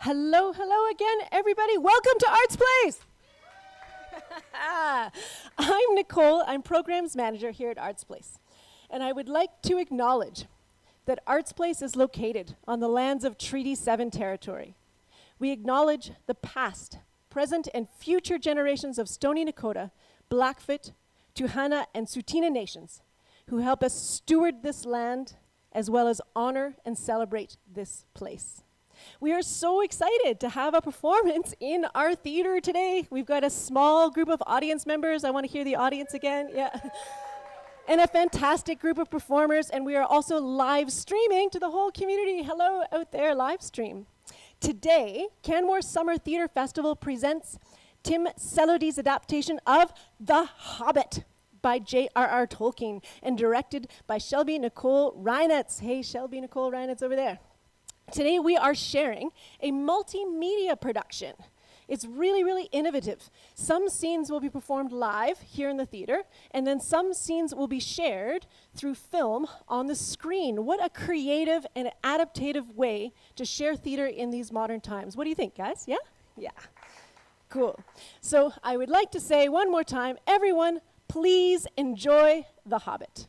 Hello, hello again, everybody. Welcome to Arts Place. I'm Nicole. I'm Programs Manager here at Arts Place. And I would like to acknowledge that Arts Place is located on the lands of Treaty 7 territory. We acknowledge the past, present, and future generations of Stoney Nakoda, Blackfoot, Tuhana, and Tsuut'ina nations who help us steward this land as well as honor and celebrate this place. We are so excited to have a performance in our theater today. We've got a small group of audience members. I want to hear the audience again. Yeah. And a fantastic group of performers. And we are also live streaming to the whole community. Hello out there, live stream. Today, Canmore Summer Theater Festival presents Kim Selody's adaptation of The Hobbit by J.R.R. Tolkien and directed by Shelby Nicole Reinitz. Hey, Shelby Nicole Reinitz over there. Today we are sharing a multimedia production. It's really, really innovative. Some scenes will be performed live here in the theater, and then some scenes will be shared through film on the screen. What a creative and adaptive way to share theater in these modern times. What do you think, guys? Yeah? Yeah. Cool. So I would like to say one more time, everyone, please enjoy The Hobbit.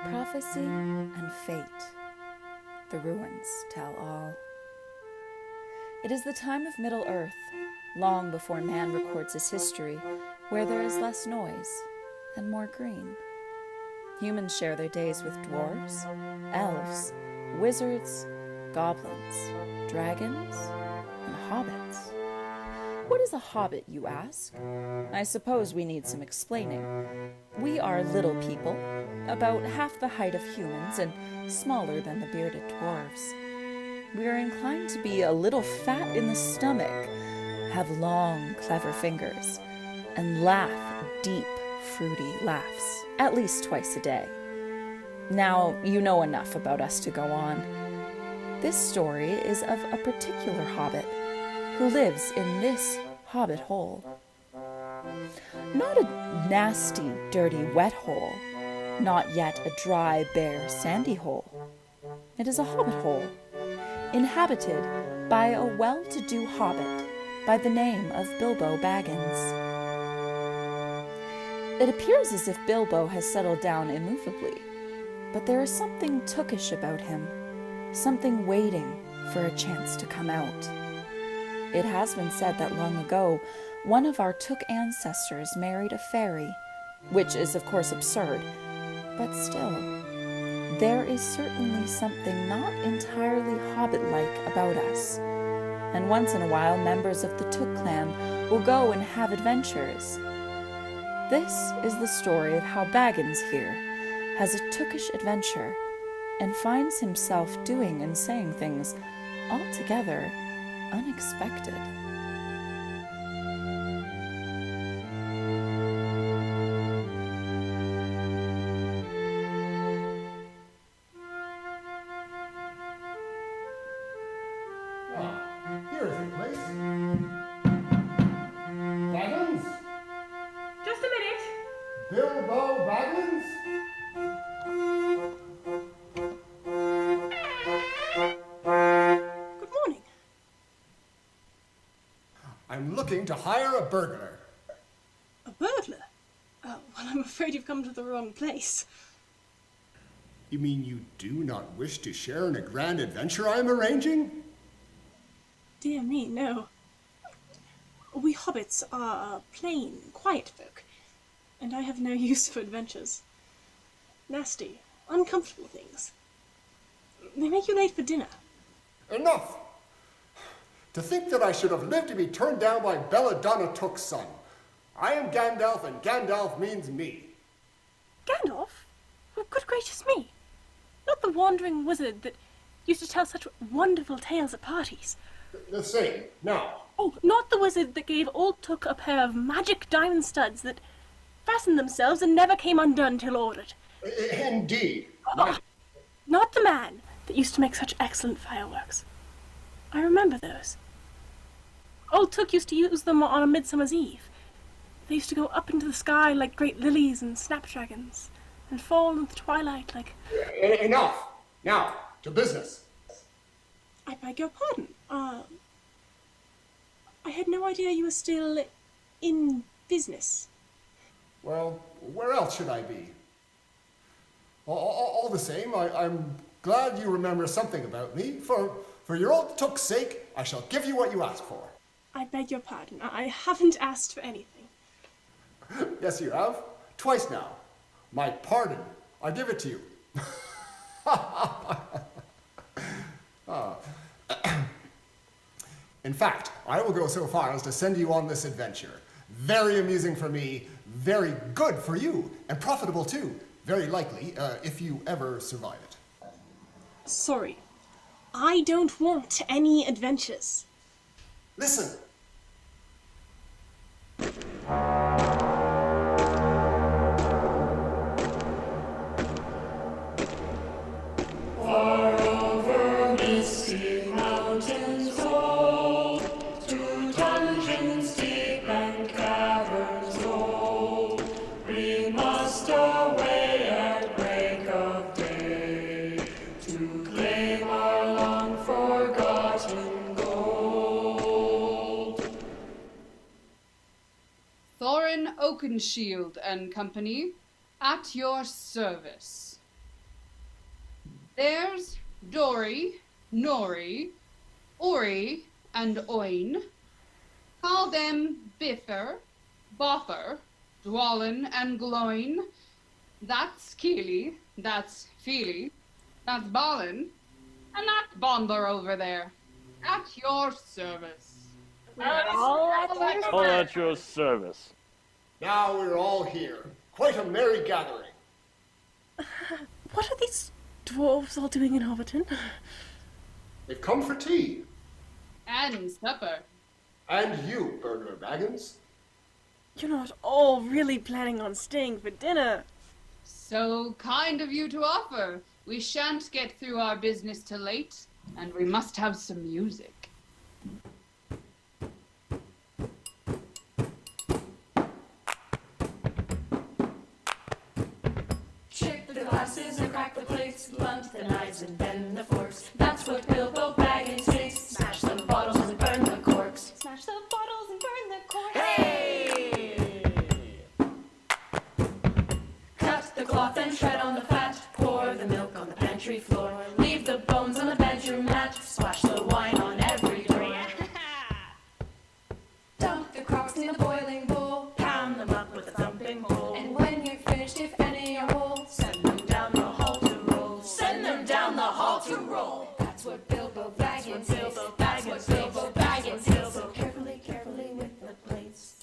Prophecy and fate, the ruins tell all. It is the time of Middle Earth, long before man records his history, where there is less noise and more green. Humans share their days with dwarves, elves, wizards, goblins, dragons, and hobbits. What is a hobbit, you ask? I suppose we need some explaining. We are little people, about half the height of humans and smaller than the bearded dwarves. We are inclined to be a little fat in the stomach, have long, clever fingers, and laugh deep, fruity laughs, at least twice a day. Now, you know enough about us to go on. This story is of a particular hobbit who lives in this hobbit hole. Not a nasty, dirty, wet hole, not yet a dry, bare, sandy hole. It is a hobbit hole, inhabited by a well-to-do hobbit by the name of Bilbo Baggins. It appears as if Bilbo has settled down immovably, but there is something tookish about him, something waiting for a chance to come out. It has been said that long ago, one of our Took ancestors married a fairy, which is of course absurd, but still, there is certainly something not entirely hobbit-like about us. And once in a while, members of the Took clan will go and have adventures. This is the story of how Baggins here has a Tookish adventure and finds himself doing and saying things altogether unexpected. Here is the place. Baggins? Just a minute. Bilbo Baggins? Good morning. I'm looking to hire a burglar. A burglar? Oh, well, I'm afraid you've come to the wrong place. You mean you do not wish to share in a grand adventure I am arranging? Dear me, no. We hobbits are plain, quiet folk, and I have no use for adventures. Nasty, uncomfortable things. They make you late for dinner. Enough! To think that I should have lived to be turned down by Belladonna Took's son. I am Gandalf, and Gandalf means me. Gandalf? Oh, good gracious me! Not the wandering wizard that used to tell such wonderful tales at parties. The same, now. Oh, not the wizard that gave old Took a pair of magic diamond studs that fastened themselves and never came undone till ordered. Indeed. Not the man that used to make such excellent fireworks. I remember those. Old Took used to use them on a Midsummer's Eve. They used to go up into the sky like great lilies and snapdragons, and fall into the twilight like... Enough! Now, to business. I beg your pardon. I had no idea you were still in business. Well, where else should I be? All the same, I'm glad you remember something about me. For your old Took's sake, I shall give you what you ask for. I beg your pardon. I haven't asked for anything. Yes, you have. Twice now. My pardon. I give it to you. In fact, I will go so far as to send you on this adventure. Very amusing for me, very good for you, and profitable too. Very likely, if you ever survive it. Sorry. I don't want any adventures. Listen. Far over misty mountains old, to dungeons deep and caverns old, we must away at break of day, to claim our long forgotten gold. Thorin Oakenshield and Company, at your service. There's Dory, Nori, Ori, and Oin. Call them Biffer, Boffer, Dwalin, and Gloin. That's Keely, that's Feely, that's Balin, and that's Bonder over there. At your service. All at your service. Now we're all here. Quite a merry gathering. What are these dwarves all doing in Hobbiton? They've come for tea. And supper. And you, Burglar Baggins. You're not all really planning on staying for dinner. So kind of you to offer. We shan't get through our business till late, and we must have some music. Shake the glasses and crack the plates, blunt the knives and bend the forks. That's what Bilbo Baggins takes. Smash the bottles and burn the corks. Smash the bottles and burn the corks. Hey! Cut the cloth and shred on the fat. Pour the milk on the pantry floor. Leave the bones on the bedroom mat. Splash the wine on every door. Dump the crocks in the boiling bowl. Pound them up with a thumping pole. And when you're finished, if any are whole, send them down the hall to roll. Send them down the hall to roll. That's what Bilbo Baggins is. That's what Bilbo Baggins is. So carefully, carefully with the plates.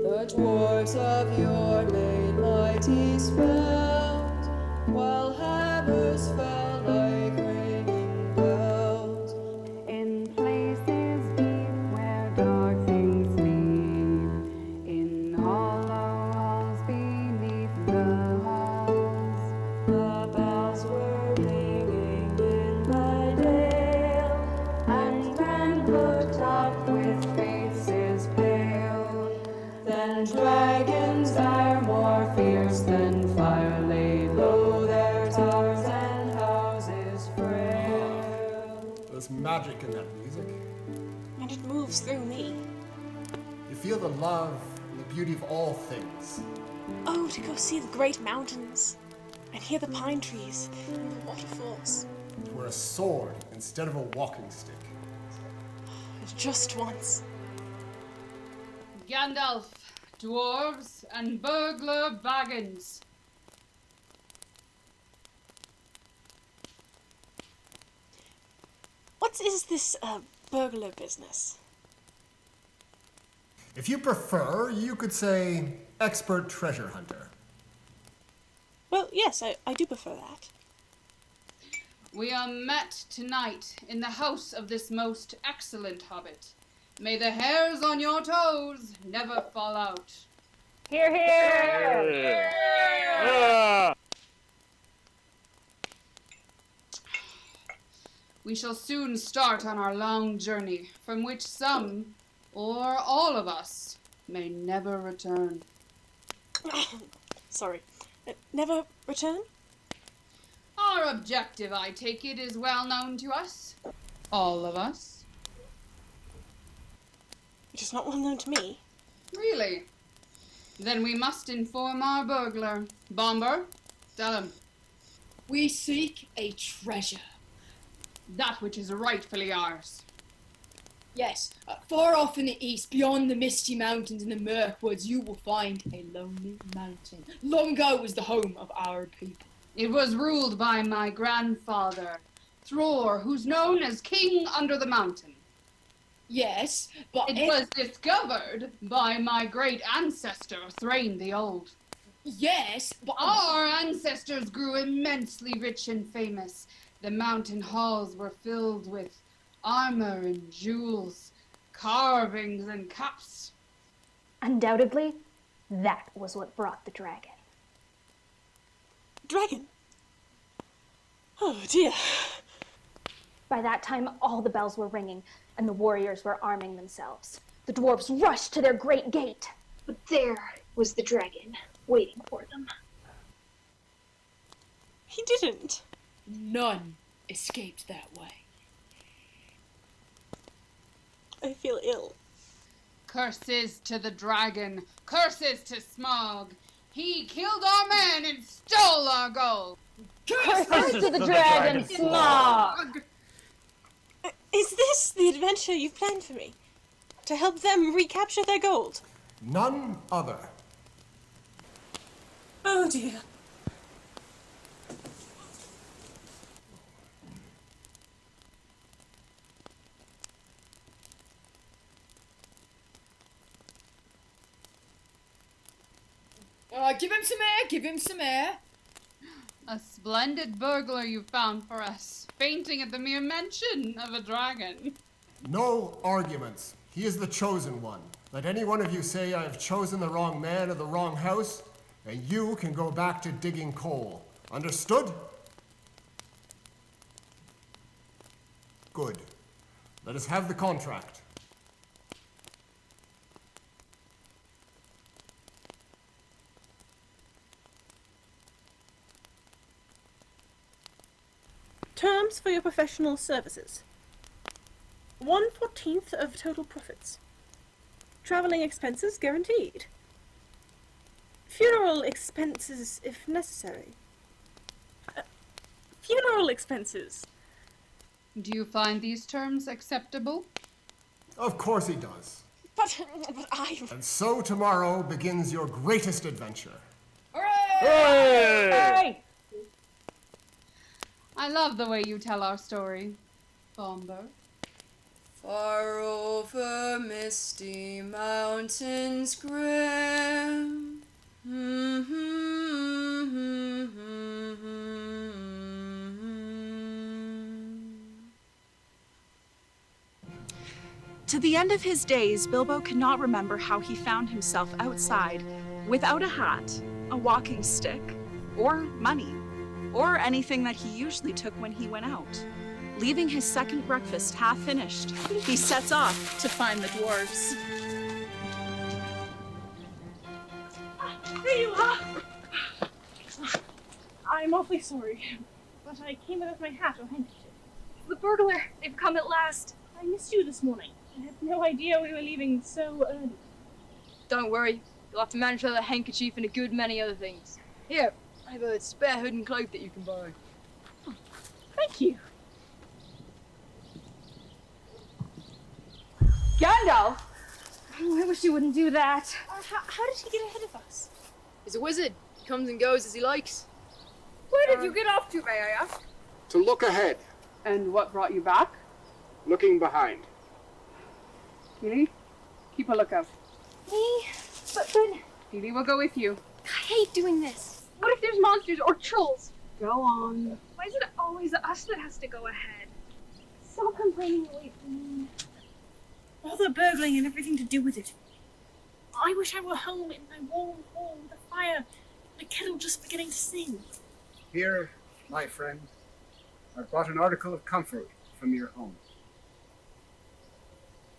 The dwarves of yore made mighty spells, while hammers fell like ringing bells. In places deep where dark things sleep, in hollow halls beneath the halls, The bells were ringing in the dale, and men looked up with faces pale. then dragons there more fierce than fire laid low their towers and houses frail. There's magic in that music. And it moves through me. You feel the love and the beauty of all things. Oh, to go see the great mountains and hear the pine trees and the waterfalls. To wear a sword instead of a walking stick. Just once. Gandalf, dwarves, and burglar Baggins. What is this burglar business? If you prefer, you could say expert treasure hunter. Well, yes, I do prefer that. We are met tonight in the house of this most excellent hobbit, May the hairs on your toes never fall out. Hear, hear! Ah! We shall soon start on our long journey, from which some, or all of us, may never return. Sorry. Never return? Our objective, I take it, is well known to us. All of us. It is not well known to me. Really? Then we must inform our burglar. Bomber, tell him. We seek a treasure. That which is rightfully ours. Yes, far off in the east, beyond the misty mountains and the murk woods, you will find a lonely mountain. Long ago was the home of our people. It was ruled by my grandfather, Thror, who's known as King Under the Mountain. Yes, but it was discovered by my great ancestor, Thrain the Old. Yes, but our ancestors grew immensely rich and famous. The mountain halls were filled with armor and jewels, carvings and cups. Undoubtedly, that was what brought the dragon. Dragon? Oh dear. By that time, all the bells were ringing, and the warriors were arming themselves. The dwarves rushed to their great gate. But there was the dragon, waiting for them. He didn't. None escaped that way. I feel ill. Curses to the dragon. Curses to Smaug. He killed our man and stole our gold. Curses to the dragon, Smaug! Is this the adventure you've planned for me? To help them recapture their gold? None other. Oh dear. Give him some air, give him some air. A splendid burglar you found for us, fainting at the mere mention of a dragon. No arguments. He is the chosen one. Let any one of you say I have chosen the wrong man or the wrong house, and you can go back to digging coal. Understood? Good. Let us have the contract. Terms for your professional services. 1/14 of total profits. Traveling expenses guaranteed. Funeral expenses if necessary. Funeral expenses. Do you find these terms acceptable? Of course he does. But I... And so tomorrow begins your greatest adventure. Hooray! Hey! I love the way you tell our story, Bomber. Far over misty mountains grim. To the end of his days, Bilbo could not remember how he found himself outside, without a hat, a walking stick, or money, or anything that he usually took when he went out. Leaving his second breakfast half finished, he sets off to find the dwarves. There you are! I'm awfully sorry, but I came without my hat or handkerchief. The burglar! They've come at last! I missed you this morning. I had no idea we were leaving so early. Don't worry, you'll have to manage with a handkerchief and a good many other things. Here, I have a spare hood and cloak that you can borrow. Oh, thank you. Gandalf! Oh, I wish you wouldn't do that. How did he get ahead of us? He's a wizard. He comes and goes as he likes. Where did you get off to, may I ask? To look ahead. And what brought you back? Looking behind. Keely, keep a lookout. Me? But... Keely will go with you. I hate doing this. What if there's monsters or trolls? Go on. Why is it always us that has to go ahead? Stop complaining away from me. All the burgling and everything to do with it. I wish I were home in my warm hall with a fire, and a kettle just beginning to sing. Here, my friend, I've brought an article of comfort from your home.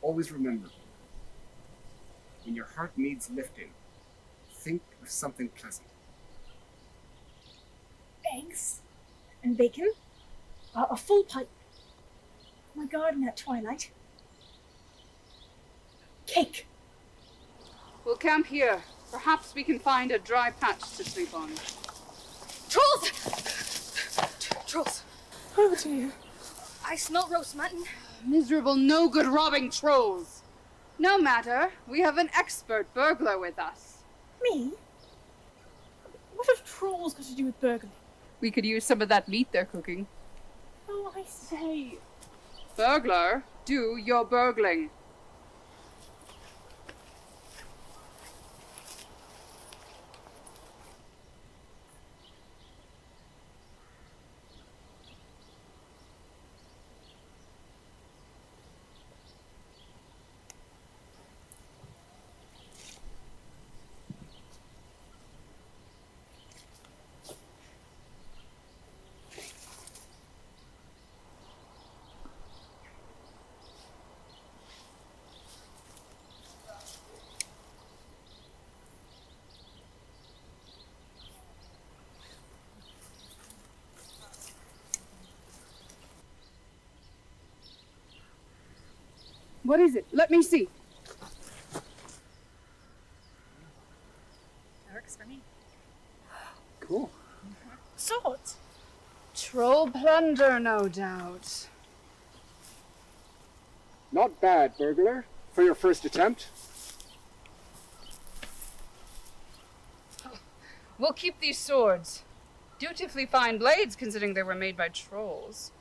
Always remember, when your heart needs lifting, think of something pleasant. Eggs and bacon, a full pipe, my garden at twilight, cake. We'll camp here. Perhaps we can find a dry patch to sleep on. Trolls! Trolls! Oh dear. I smell roast mutton. Miserable, no-good robbing trolls. No matter, we have an expert burglar with us. Me? What have trolls got to do with burgling? We could use some of that meat they're cooking. Oh, I say. Burglar, do your burgling. What is it? Let me see. That works for me. Cool. Swords. Troll plunder, no doubt. Not bad, burglar, for your first attempt. We'll keep these swords. Dutifully fine blades, considering they were made by trolls.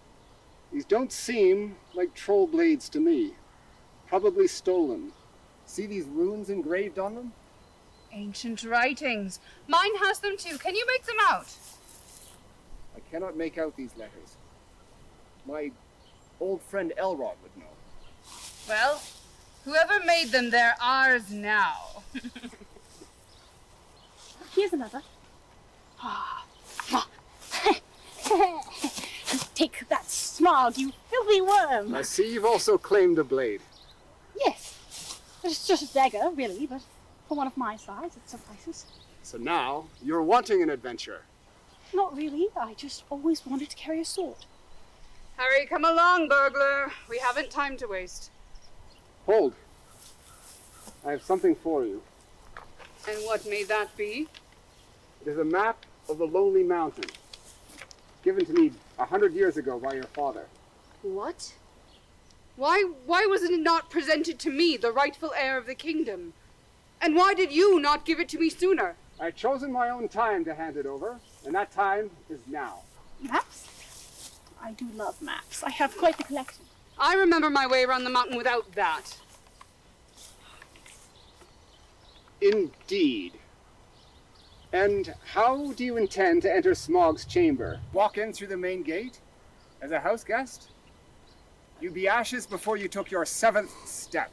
These don't seem like troll blades to me. Probably stolen. See these runes engraved on them? Ancient writings. Mine has them too. Can you make them out? I cannot make out these letters. My old friend Elrond would know. Well, whoever made them, they're ours now. Here's another. Take that, Smaug, you filthy worm! I see you've also claimed a blade. Yes. It's just a dagger, really, but for one of my size, it suffices. So now, you're wanting an adventure. Not really. I just always wanted to carry a sword. Hurry, come along, burglar. We haven't time to waste. Hold. I have something for you. And what may that be? It is a map of the Lonely Mountain, given to me 100 years ago by your father. What? Why was it not presented to me, the rightful heir of the kingdom? And why did you not give it to me sooner? I had chosen my own time to hand it over, and that time is now. Maps? I do love maps. I have quite the collection. I remember my way around the mountain without that. Indeed. And how do you intend to enter Smaug's chamber? Walk in through the main gate? As a house guest? You'd be ashes before you took your 7th step.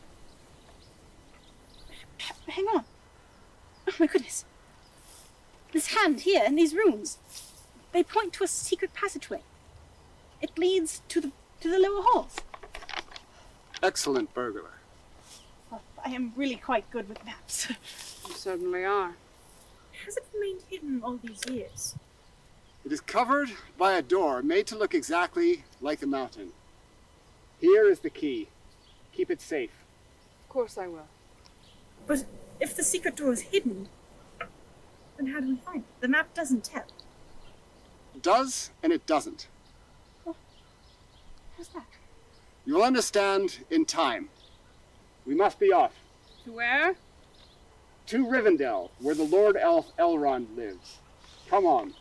Hang on. Oh my goodness. This hand here and these runes, they point to a secret passageway. It leads to the lower halls. Excellent, burglar. Well, I am really quite good with maps. You certainly are. Has it remained hidden all these years? It is covered by a door made to look exactly like the mountain. Here is the key. Keep it safe. Of course I will. But if the secret door is hidden, then how do we find it? The map doesn't tell. It does, and it doesn't. How's that? You will understand in time. We must be off. To where? To Rivendell, where the Lord Elf Elrond lives. Come on.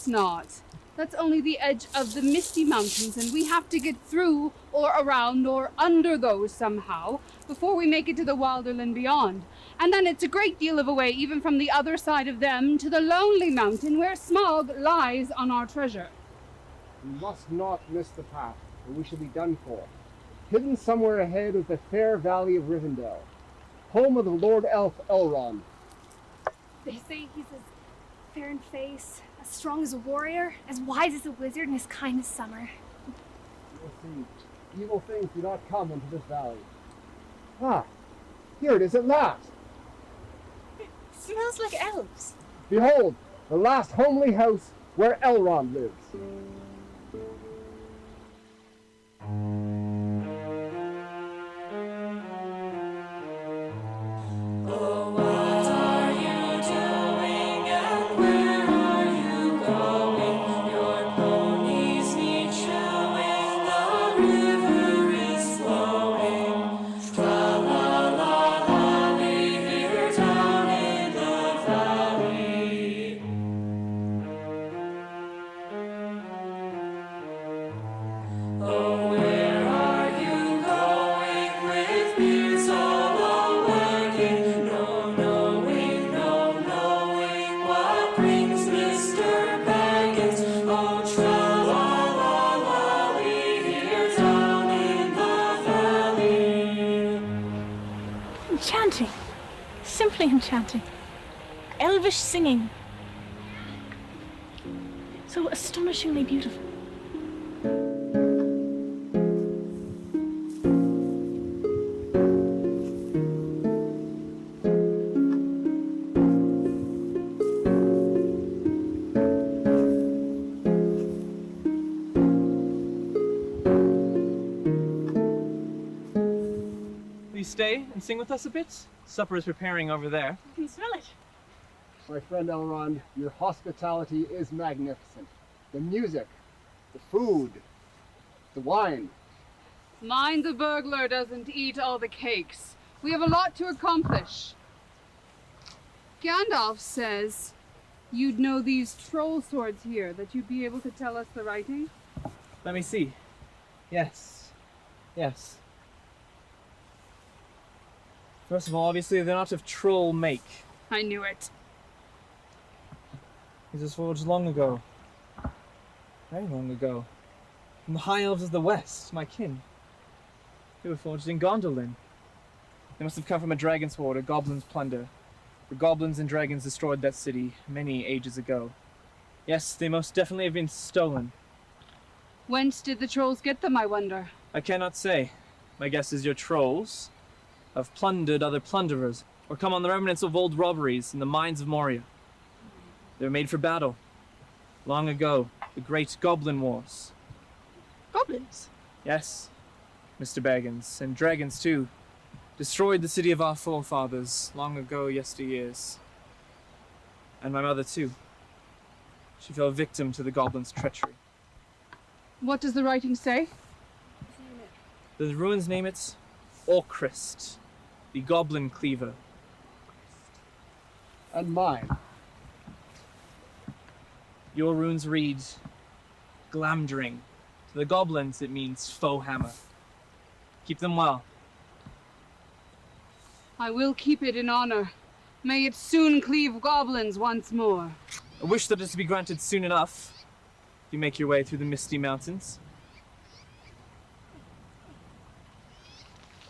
course not. That's only the edge of the Misty Mountains, and we have to get through, or around, or under those somehow, before we make it to the Wilderland beyond. And then it's a great deal of a way, even from the other side of them, to the Lonely Mountain, where Smaug lies on our treasure. We must not miss the path, or we shall be done for. Hidden somewhere ahead is the fair valley of Rivendell, home of the Lord Elf Elrond. They say he's as fair in face, as strong as a warrior, as wise as a wizard, and as kind as summer. You'll see. Evil things do not come into this valley. Ah, here it is at last. It smells like elves. Behold, the last homely house where Elrond lives. Enchanting. Simply enchanting. Elvish singing. So astonishingly beautiful. Stay and sing with us a bit? Supper is preparing over there. You can smell it. My friend Elrond, your hospitality is magnificent. The music, the food, the wine. Mind the burglar doesn't eat all the cakes. We have a lot to accomplish. Gandalf says you'd know these troll swords here, that you'd be able to tell us the writing. Let me see. Yes. Yes. First of all, obviously, they're not of troll make. I knew it. These were forged long ago. Very long ago. From the High Elves of the West, my kin. They were forged in Gondolin. They must have come from a dragon's hoard, a goblin's plunder. The goblins and dragons destroyed that city many ages ago. Yes, they most definitely have been stolen. Whence did the trolls get them, I wonder? I cannot say. My guess is your trolls have plundered other plunderers, or come on the remnants of old robberies in the mines of Moria. They were made for battle. Long ago, the great Goblin Wars. Goblins? Yes, Mr. Baggins, and dragons too. Destroyed the city of our forefathers long ago yesteryears. And my mother too. She fell victim to the goblins' treachery. What does the writing say? The ruins name it Orcrist, the Goblin Cleaver. And mine. Your runes read Glamdring. To the goblins it means foe hammer. Keep them well. I will keep it in honor. May it soon cleave goblins once more. I wish that it to be granted soon enough. If you make your way through the Misty Mountains.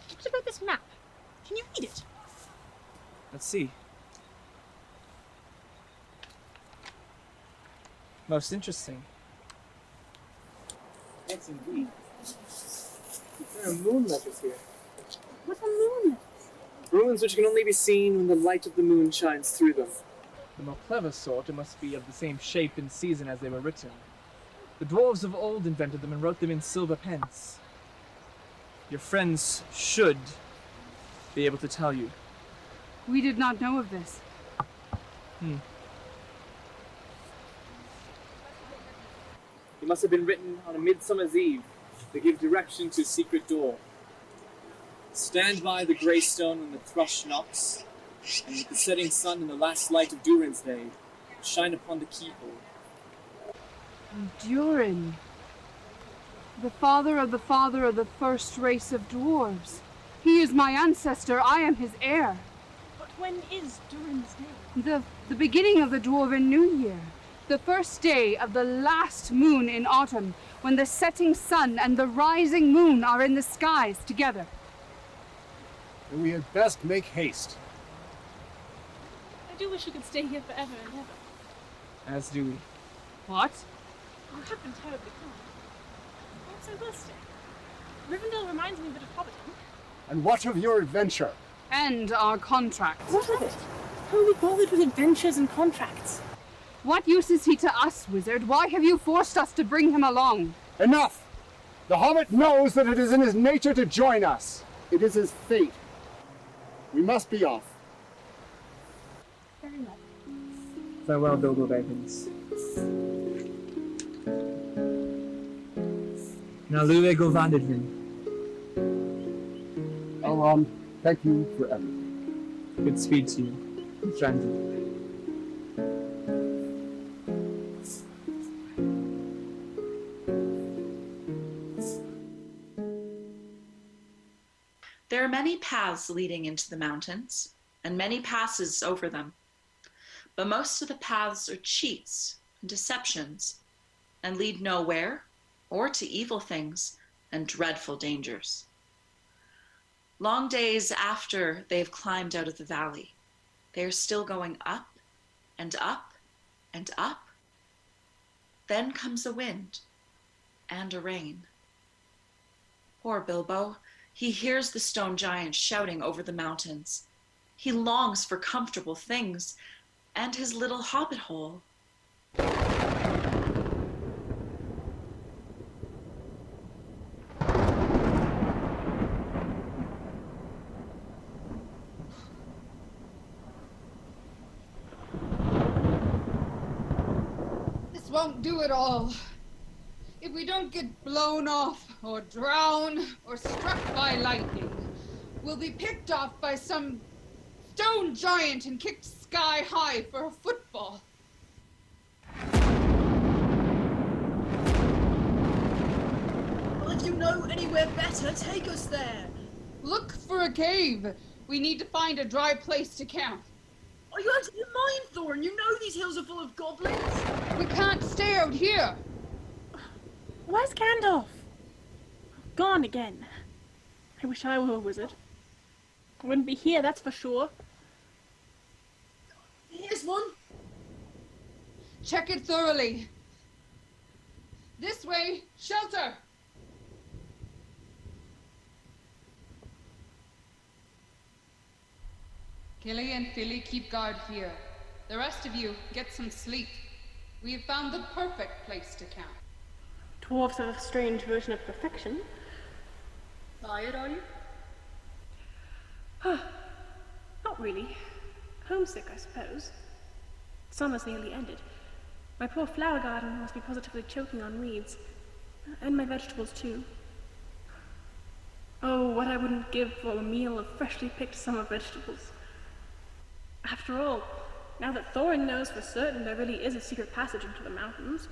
What about this map? Can you read it? Let's see. Most interesting. Yes, indeed. There are moon letters here. What are moon? Ruins which can only be seen when the light of the moon shines through them. The more clever sort, it must be of the same shape and season as they were written. The dwarves of old invented them and wrote them in silver pens. Your friends should be able to tell you. We did not know of this. It must have been written on a midsummer's eve to give direction to a secret door. Stand by the grey stone when the thrush knocks, and with the setting sun and the last light of Durin's day, shine upon the keyhole. Durin. The father of the first race of dwarves. He is my ancestor, I am his heir. But when is Durin's day? The beginning of the Dwarven New Year. The first day of the last moon in autumn, when the setting sun and the rising moon are in the skies together. Then we had best make haste. I do wish we could stay here forever and ever. As do we. What? You have been terribly kind. Perhaps I will stay. Rivendell reminds me a bit of Hobbiton. And what of your adventure? End our contract. What of it? Who are we bothered with adventures and contracts? What use is he to us, wizard? Why have you forced us to bring him along? Enough! The Hobbit knows that it is in his nature to join us. It is his fate. We must be off. Very well. Farewell, Bilbo Baggins. Now, Luve Govandidvin. Elrond, thank you for everything. Good speed to you, Stranded. There are many paths leading into the mountains, and many passes over them. But most of the paths are cheats and deceptions, and lead nowhere, or to evil things and dreadful dangers. Long days after they have climbed out of the valley, they are still going up and up and up. Then comes a wind and a rain. Poor Bilbo. He hears the stone giant shouting over the mountains. He longs for comfortable things and his little hobbit hole. This won't do it all. If we don't get blown off, or drown, or struck by lightning, we'll be picked off by some stone giant and kicked sky high for a football. Well, if you know anywhere better, take us there. Look for a cave. We need to find a dry place to camp. Are you out of your mind, Thorin? You know these hills are full of goblins. We can't stay out here. Where's Gandalf? Gone again. I wish I were a wizard. I wouldn't be here, that's for sure. Here's one. Check it thoroughly. This way, shelter! Killy and Philly keep guard here. The rest of you, get some sleep. We have found the perfect place to camp. Dwarves have a strange version of perfection. Tired, are you? Not really. Homesick, I suppose. Summer's nearly ended. My poor flower garden must be positively choking on weeds. And my vegetables, too. Oh, what I wouldn't give for a meal of freshly picked summer vegetables. After all, now that Thorin knows for certain there really is a secret passage into the mountains,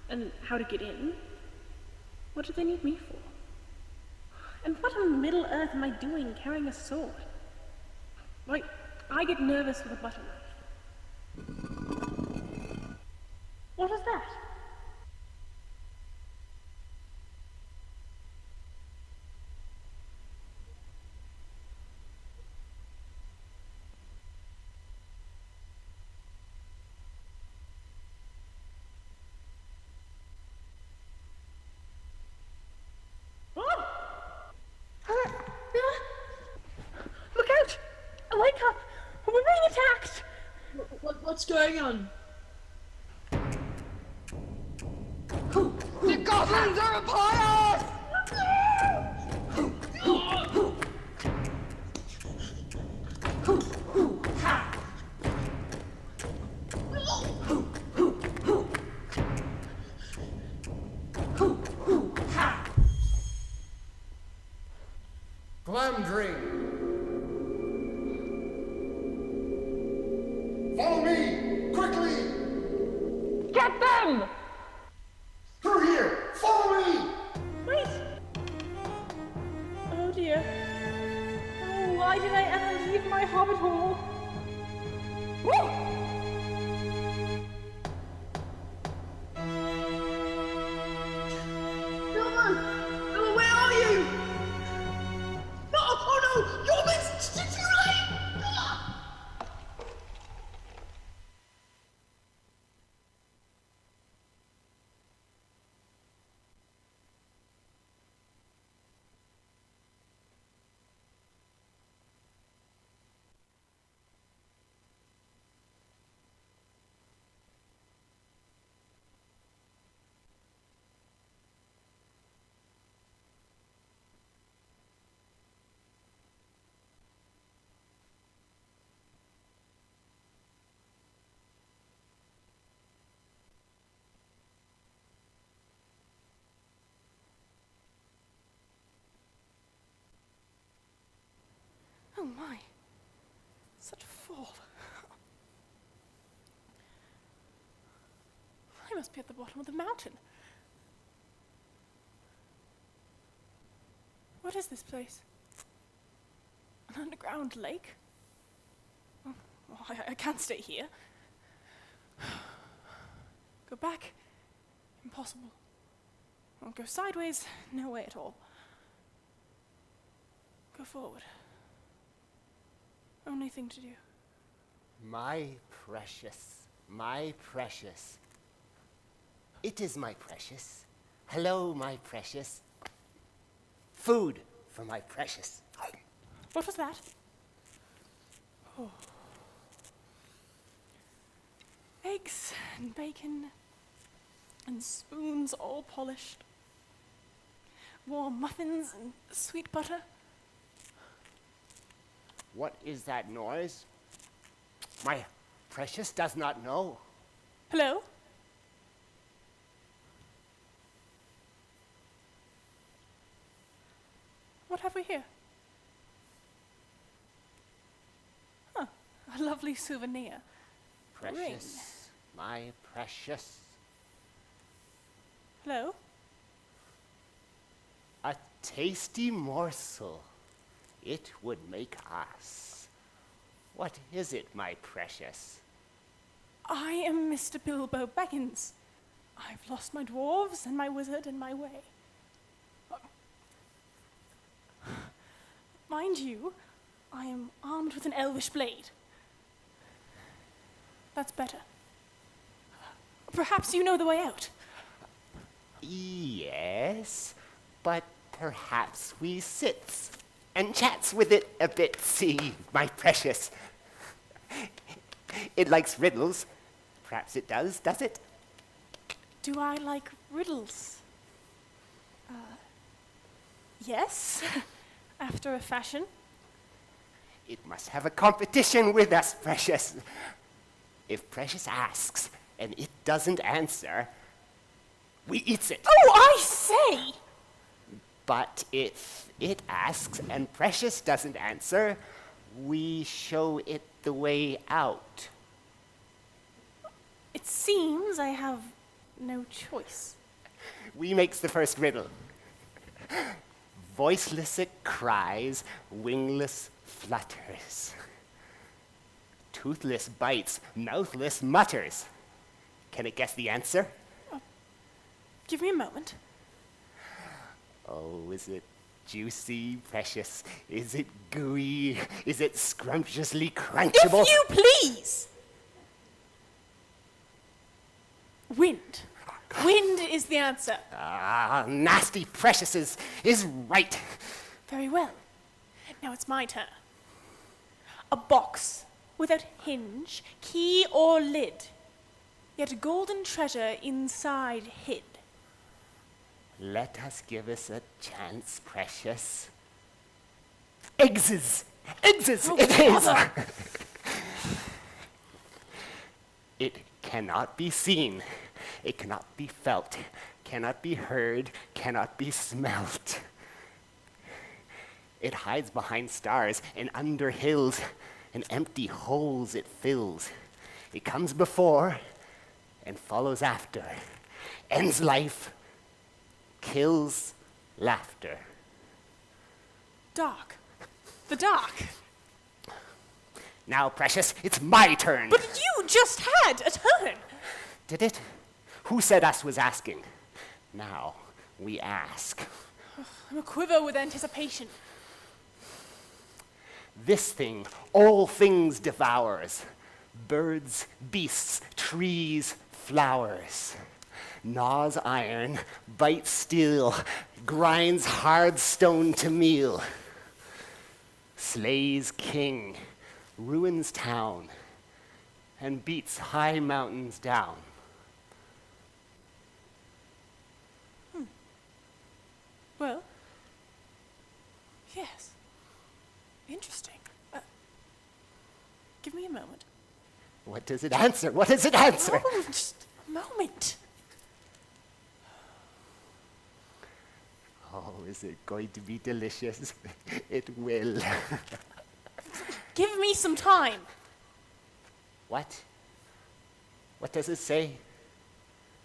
and how to get in, what do they need me for? And what on Middle-earth am I doing carrying a sword? Why, I get nervous with a butter knife. What was that? Look out! Wake up! We're being attacked! What's going on? The goblins are upon us! Glamdring! Follow me! Quickly! Get them! in my hobbit hole. Bilbo, where are you? No, oh no, you're too late! Oh my, such a fall. I must be at the bottom of the mountain. What is this place? An underground lake? Oh, well, I can't stay here. Go back? Impossible. I'll go sideways? No way at all. Go forward. Only thing to do. My precious, my precious. It is my precious. Hello, my precious. Food for my precious. What was that? Oh. Eggs and bacon and spoons all polished. Warm muffins and sweet butter. What is that noise? My precious does not know. Hello? What have we here? Huh, a lovely souvenir. Precious, my precious. Hello? A tasty morsel. It would make us. What is it, my precious? I am Mr. Bilbo Baggins. I've lost my dwarves and my wizard and my way. Mind you, I am armed with an elvish blade. That's better. Perhaps you know the way out. Yes, but perhaps we sits and chats with it a bit. See, my precious. It likes riddles. Perhaps it does it? Do I like riddles? Yes, after a fashion. It must have a competition with us, precious. If precious asks and it doesn't answer, we eats it. Oh, I say! But if it asks and precious doesn't answer, we show it the way out. It seems I have no choice. We makes the first riddle. Voiceless it cries, wingless flutters. Toothless bites, mouthless mutters. Can it guess the answer? Give me a moment. Oh, is it juicy, precious? Is it gooey? Is it scrumptiously crunchable? If you please! Wind. Wind is the answer. Ah, nasty precious is right. Very well. Now it's my turn. A box without hinge, key or lid, yet a golden treasure inside hid. Let us give us a chance, precious. Eggs! Oh, it is! bother. It cannot be seen. It cannot be felt. Cannot be heard. Cannot be smelt. It hides behind stars and under hills, and empty holes it fills. It comes before and follows after. Ends life, kills laughter. Dark. The dark. Now, Precious, it's my turn. But you just had a turn. Did it? Who said us was asking? Now, we ask. I'm a quiver with anticipation. This thing all things devours. Birds, beasts, trees, flowers. Gnaws iron, bites steel, grinds hard stone to meal. Slays king, ruins town, and beats high mountains down. Well, yes. Interesting. Give me a moment. What does it answer? What does it answer? Oh, just a moment. Oh, is it going to be delicious? It will. Give me some time. What? What does it say?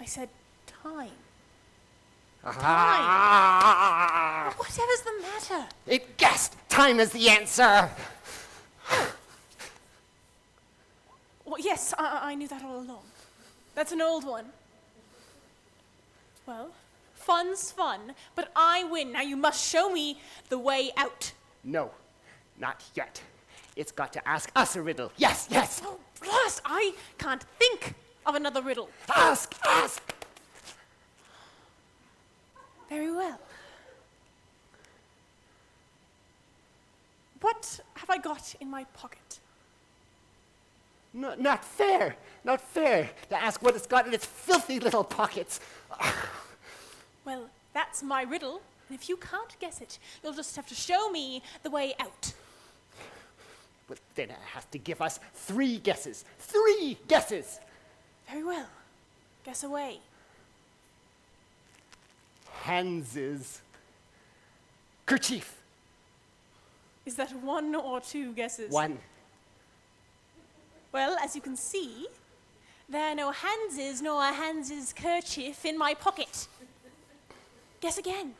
I said time. Ah! Whatever's the matter? It guessed! Time is the answer! Well, yes, I knew that all along. That's an old one. Well, fun's fun, but I win. Now you must show me the way out. No, not yet. It's got to ask us a riddle. Yes, yes! Oh, blast! I can't think of another riddle. Ask, ask! Very well. What have I got in my pocket? No, not fair! Not fair to ask what it's got in its filthy little pockets. Well, that's my riddle, and if you can't guess it, you'll just have to show me the way out. But then it has to give us 3 guesses. 3 guesses! Very well. Guess away. Hans's kerchief. Is that 1 or 2 guesses? 1. Well, as you can see, there are no Hanses nor a Hans's kerchief in my pocket. Guess again.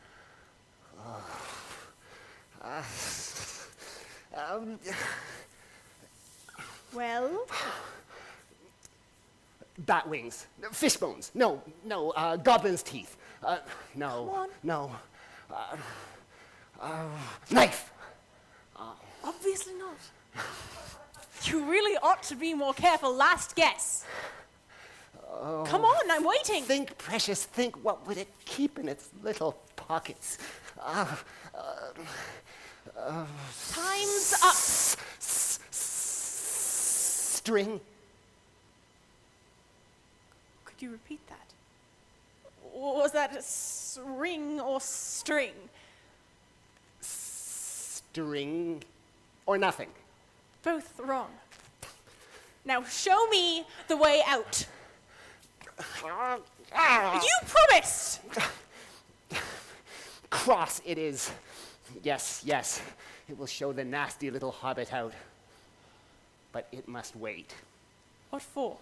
Well? Bat wings. Fish bones. No, goblin's teeth. No, Come on. no. Knife. Obviously not. You really ought to be more careful. Last guess. Come on, I'm waiting. Think, Precious, think. What would it keep in its little pockets? Time's up. String. Could you repeat that? Was that a ring or string? String or nothing. Both wrong. Now show me the way out. You promised! Cross it is. Yes, yes. It will show the nasty little hobbit out. But it must wait. What for?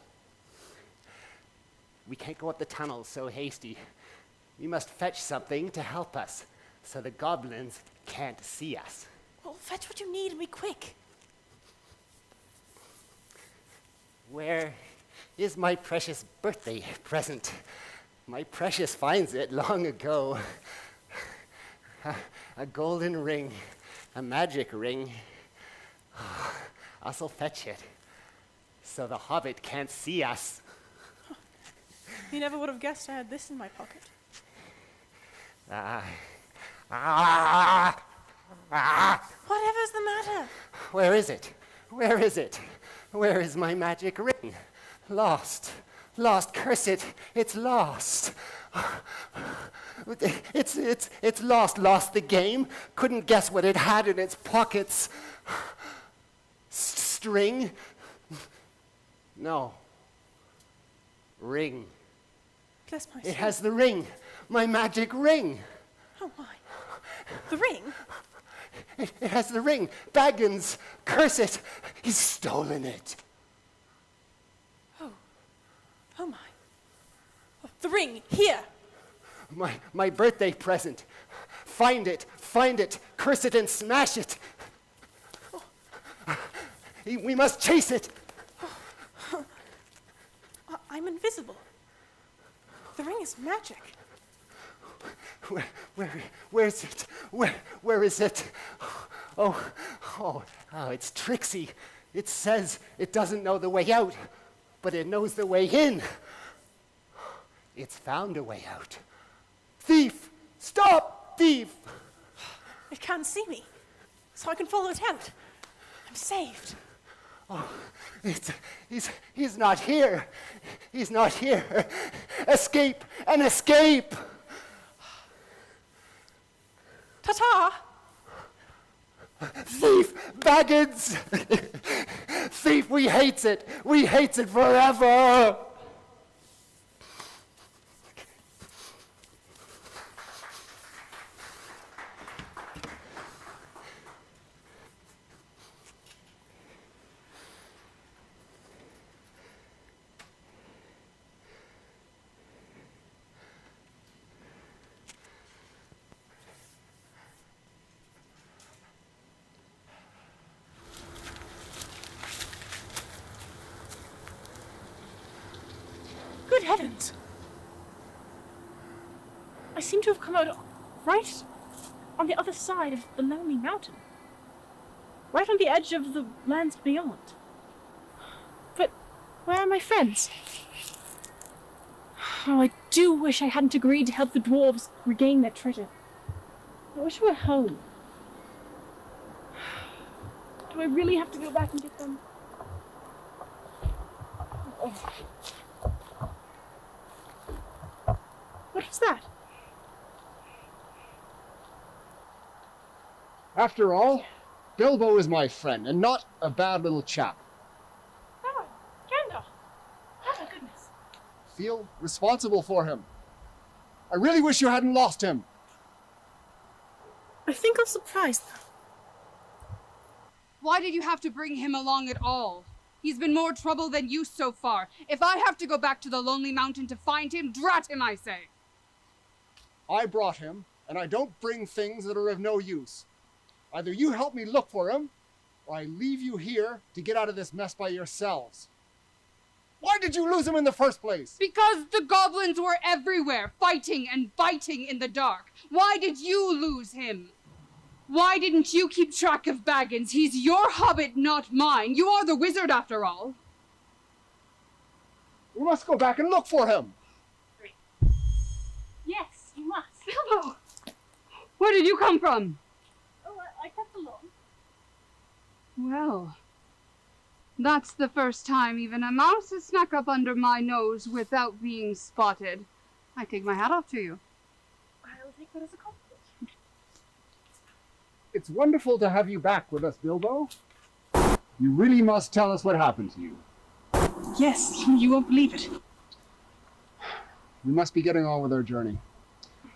We can't go up the tunnel so hasty. We must fetch something to help us, so the goblins can't see us. Well, fetch what you need and be quick. Where is my precious birthday present? My precious finds it long ago. A golden ring, a magic ring. Us'll fetch it, so the hobbit can't see us. You never would have guessed I had this in my pocket. Whatever's the matter? Where is it? Where is it? Where is my magic ring? Lost. Lost. Curse it. It's lost. It's lost. Lost the game. Couldn't guess what it had in its pockets. String? No. Ring. Bless my It soul. has the ring. My magic ring. Oh my. The ring? It has the ring. Baggins, curse it. He's stolen it. Oh my. The ring, here. My birthday present. Find it, curse it and smash it. We must chase it. I'm invisible. The ring is magic. Where is it? Where is it? Oh, it's tricksy. It says it doesn't know the way out, but it knows the way in. It's found a way out. Thief! Stop, thief! It can't see me, so I can follow it out. I'm saved. Oh, he's not here. He's not here. Escape and escape! Ta-ta! Thief! Baggins! Thief, we hates it! We hates it forever! Good heavens! I seem to have come out right on the other side of the lonely mountain. Right on the edge of the lands beyond. But where are my friends? Oh, I do wish I hadn't agreed to help the dwarves regain their treasure. I wish I were home. Do I really have to go back and get them? Oh. What was that? After all, Bilbo is my friend, and not a bad little chap. Oh, Gandalf! Oh my goodness. Feel responsible for him. I really wish you hadn't lost him. I think I'm surprised. Why did you have to bring him along at all? He's been more trouble than you so far. If I have to go back to the Lonely Mountain to find him, drat him, I say. I brought him, and I don't bring things that are of no use. Either you help me look for him, or I leave you here to get out of this mess by yourselves. Why did you lose him in the first place? Because the goblins were everywhere, fighting and biting in the dark. Why did you lose him? Why didn't you keep track of Baggins? He's your hobbit, not mine. You are the wizard, after all. We must go back and look for him. Yes, you must. Bilbo! Where did you come from? Oh, I kept along. Well, that's the first time even a mouse has snuck up under my nose without being spotted. I take my hat off to you. I'll take that as a compliment. It's wonderful to have you back with us, Bilbo. You really must tell us what happened to you. Yes, you won't believe it. We must be getting on with our journey.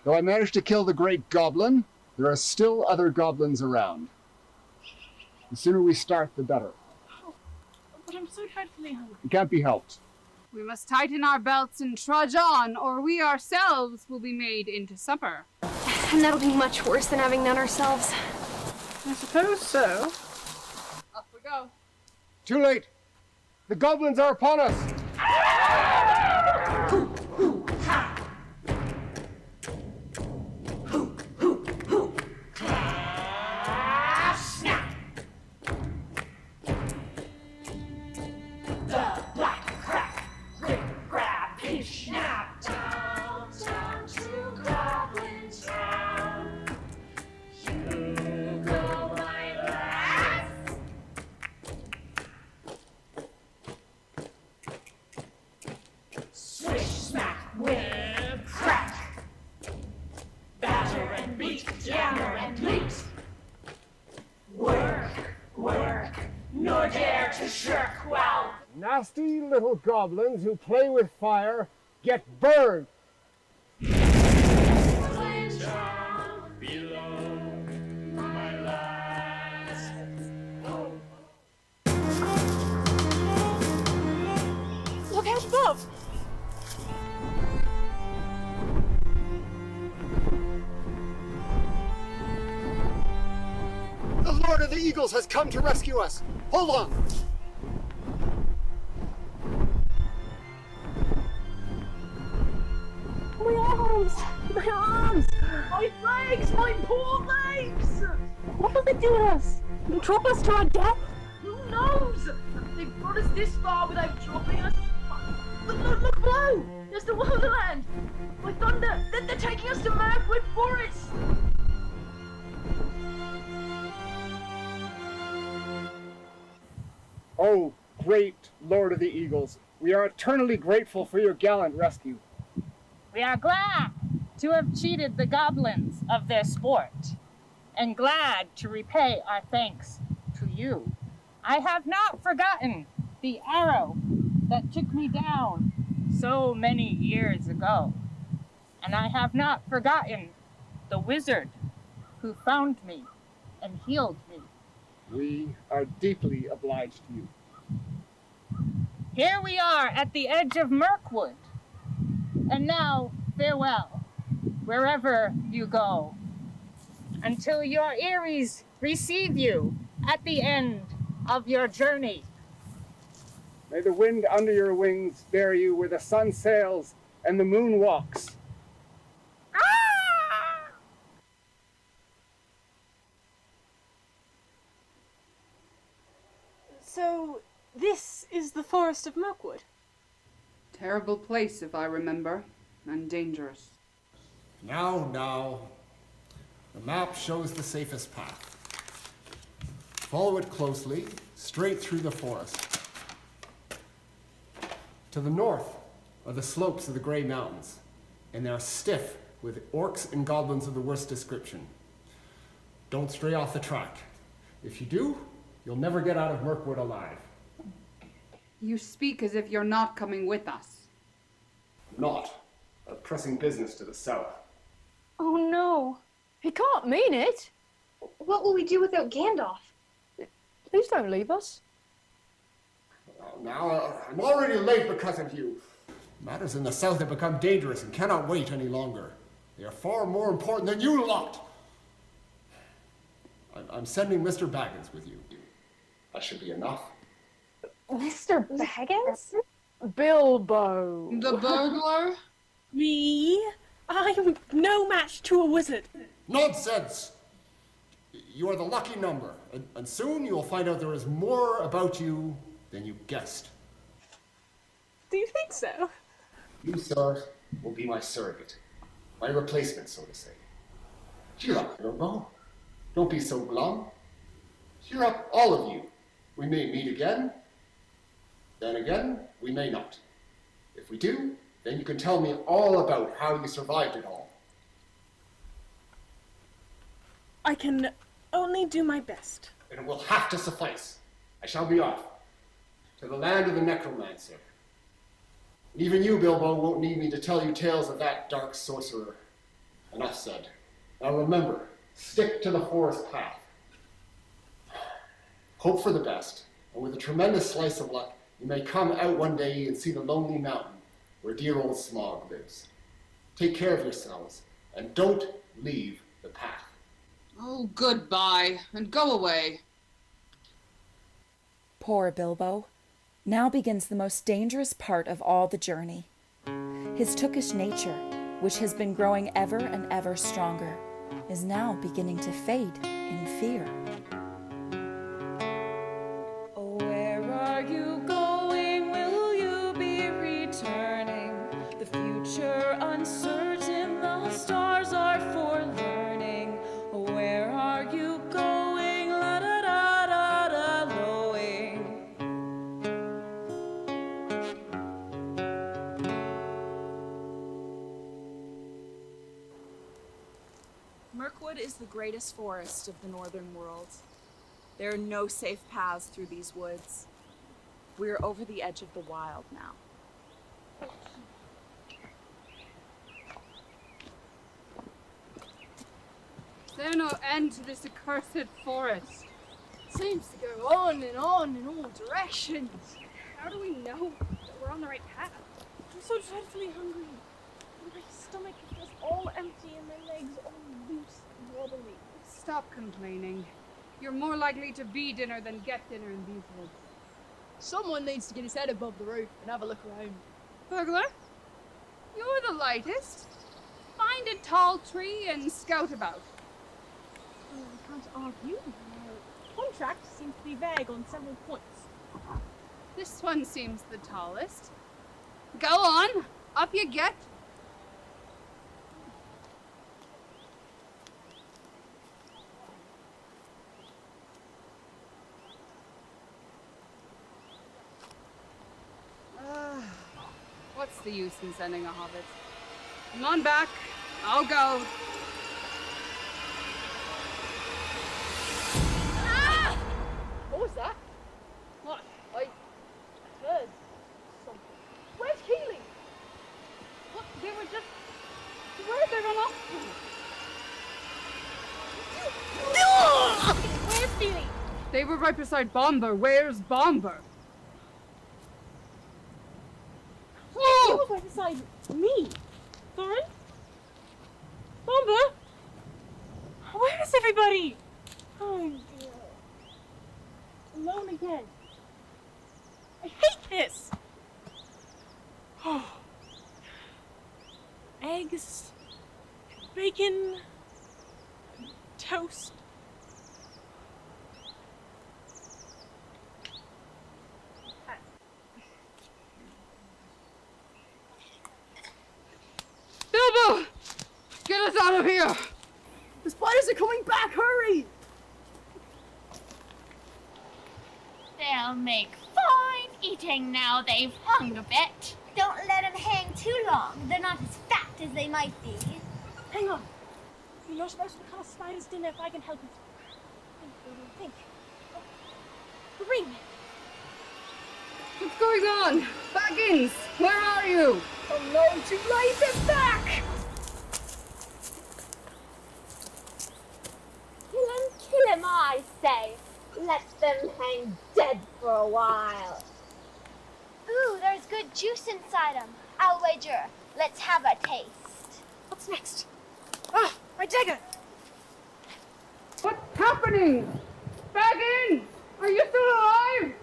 Though I managed to kill the great goblin, there are still other goblins around. The sooner we start, the better. Oh, but I'm so dreadfully hungry. It can't be helped. We must tighten our belts and trudge on, or we ourselves will be made into supper. And that'll be much worse than having none ourselves. I suppose so. Off we go. Too late! The goblins are upon us! The black crack, grip, grab, pinch, snap, down, down to Goblin Town. You go, my lass. Swish, smack, whip, crack. Batter and beat, yammer and bleat. Work, work, nor dare to shirk while Nasty little goblins who play with fire get burned! Look out above! The Lord of of the Eagles has come to rescue us. Hold on. My arms! My arms! My legs! My poor legs! What will they do with us? Drop us to our death? Who knows? They've brought us this far without dropping us. Look below! There's the Wonderland! By thunder! They're taking us to Mirkwood Forest! Oh, great Lord of the Eagles, we are eternally grateful for your gallant rescue. We are glad to have cheated the goblins of their sport, and glad to repay our thanks to you. I have not forgotten the arrow that took me down so many years ago, and I have not forgotten the wizard who found me and healed me. We are deeply obliged to you. Here we are at the edge of Mirkwood, and now farewell, wherever you go, until your Eries receive you at the end of your journey. May the wind under your wings bear you where the sun sails and the moon walks. So, this is the Forest of Mirkwood? Terrible place, if I remember, and dangerous. Now. The map shows the safest path. Follow it closely, straight through the forest. To the north are the slopes of the Grey Mountains, and they are stiff with orcs and goblins of the worst description. Don't stray off the track. If you do, you'll never get out of Mirkwood alive. You speak as if you're not coming with us. Not. A pressing business to the south. Oh no, he can't mean it. What will we do without Gandalf? Please don't leave us. Now, I'm already late because of you. Matters in the south have become dangerous and cannot wait any longer. They are far more important than you lot. I'm sending Mr. Baggins with you. That should be enough. Mr. Baggins? Bilbo. The burglar? Me? I'm no match to a wizard. Nonsense! You are the lucky number, and soon you will find out there is more about you than you guessed. Do you think so? You, sir, will be my surrogate. My replacement, so to say. Cheer up, Bilbo. Don't be so glum. Cheer up, all of you. We may meet again. Then again, we may not. If we do, then you can tell me all about how you survived it all. I can only do my best. And it will have to suffice. I shall be off. To the land of the necromancer. And even you, Bilbo, won't need me to tell you tales of that dark sorcerer. Enough said. Now remember, stick to the forest path. Hope for the best, and with a tremendous slice of luck, you may come out one day and see the lonely mountain where dear old Smaug lives. Take care of yourselves, and don't leave the path. Oh, goodbye, and go away. Poor Bilbo. Now begins the most dangerous part of all the journey. His tookish nature, which has been growing ever and ever stronger, is now beginning to fade in fear. Oh, where are you going? Will you be returning? The future uncertain, the stars are for learning. Oh, where are you going? La da da da da lowing. Mirkwood is the greatest forest of the northern world. There are no safe paths through these woods. We are over the edge of the wild now. Is there no end to this accursed forest? Seems to go on and on in all directions. How do we know that we're on the right path? I'm so dreadfully hungry. My stomach is all empty and my legs all loose and wobbly. Stop complaining. You're more likely to be dinner than get dinner in these woods. Someone needs to get his head above the roof and have a look around. Burglar? You're the lightest. Find a tall tree and scout about. Well, I can't argue. The contract seems to be vague on several points. This one seems the tallest. Go on, up you get. What's the use in sending a hobbit? Come on back. I'll go. Ah! What was that? What? I heard something. Where's Keely? What? They were just... Where'd they run off to? Where's Keely? They were right beside Bomber. Where's Bomber? He was right beside me. Thorin? Bomber? Where is everybody? Oh dear. Alone again. I hate this! Oh. Eggs, bacon, toast. Bilbo! Get us out of here! The spiders are coming back, hurry! They'll make fine eating now they've hung a bit. Don't let them hang too long. They're not as fat as they might be. Hang on. You're not supposed to cut spiders' dinner if I can help it. Think. Oh. Ring. What's going on? Baggins, where are you? Oh no, too late, they're back! Kill him, I say. Let them hang dead for a while. Ooh, there's good juice inside them. I'll wager. Let's have a taste. What's next? Ah, my dagger! What's happening? Baggins, are you still alive?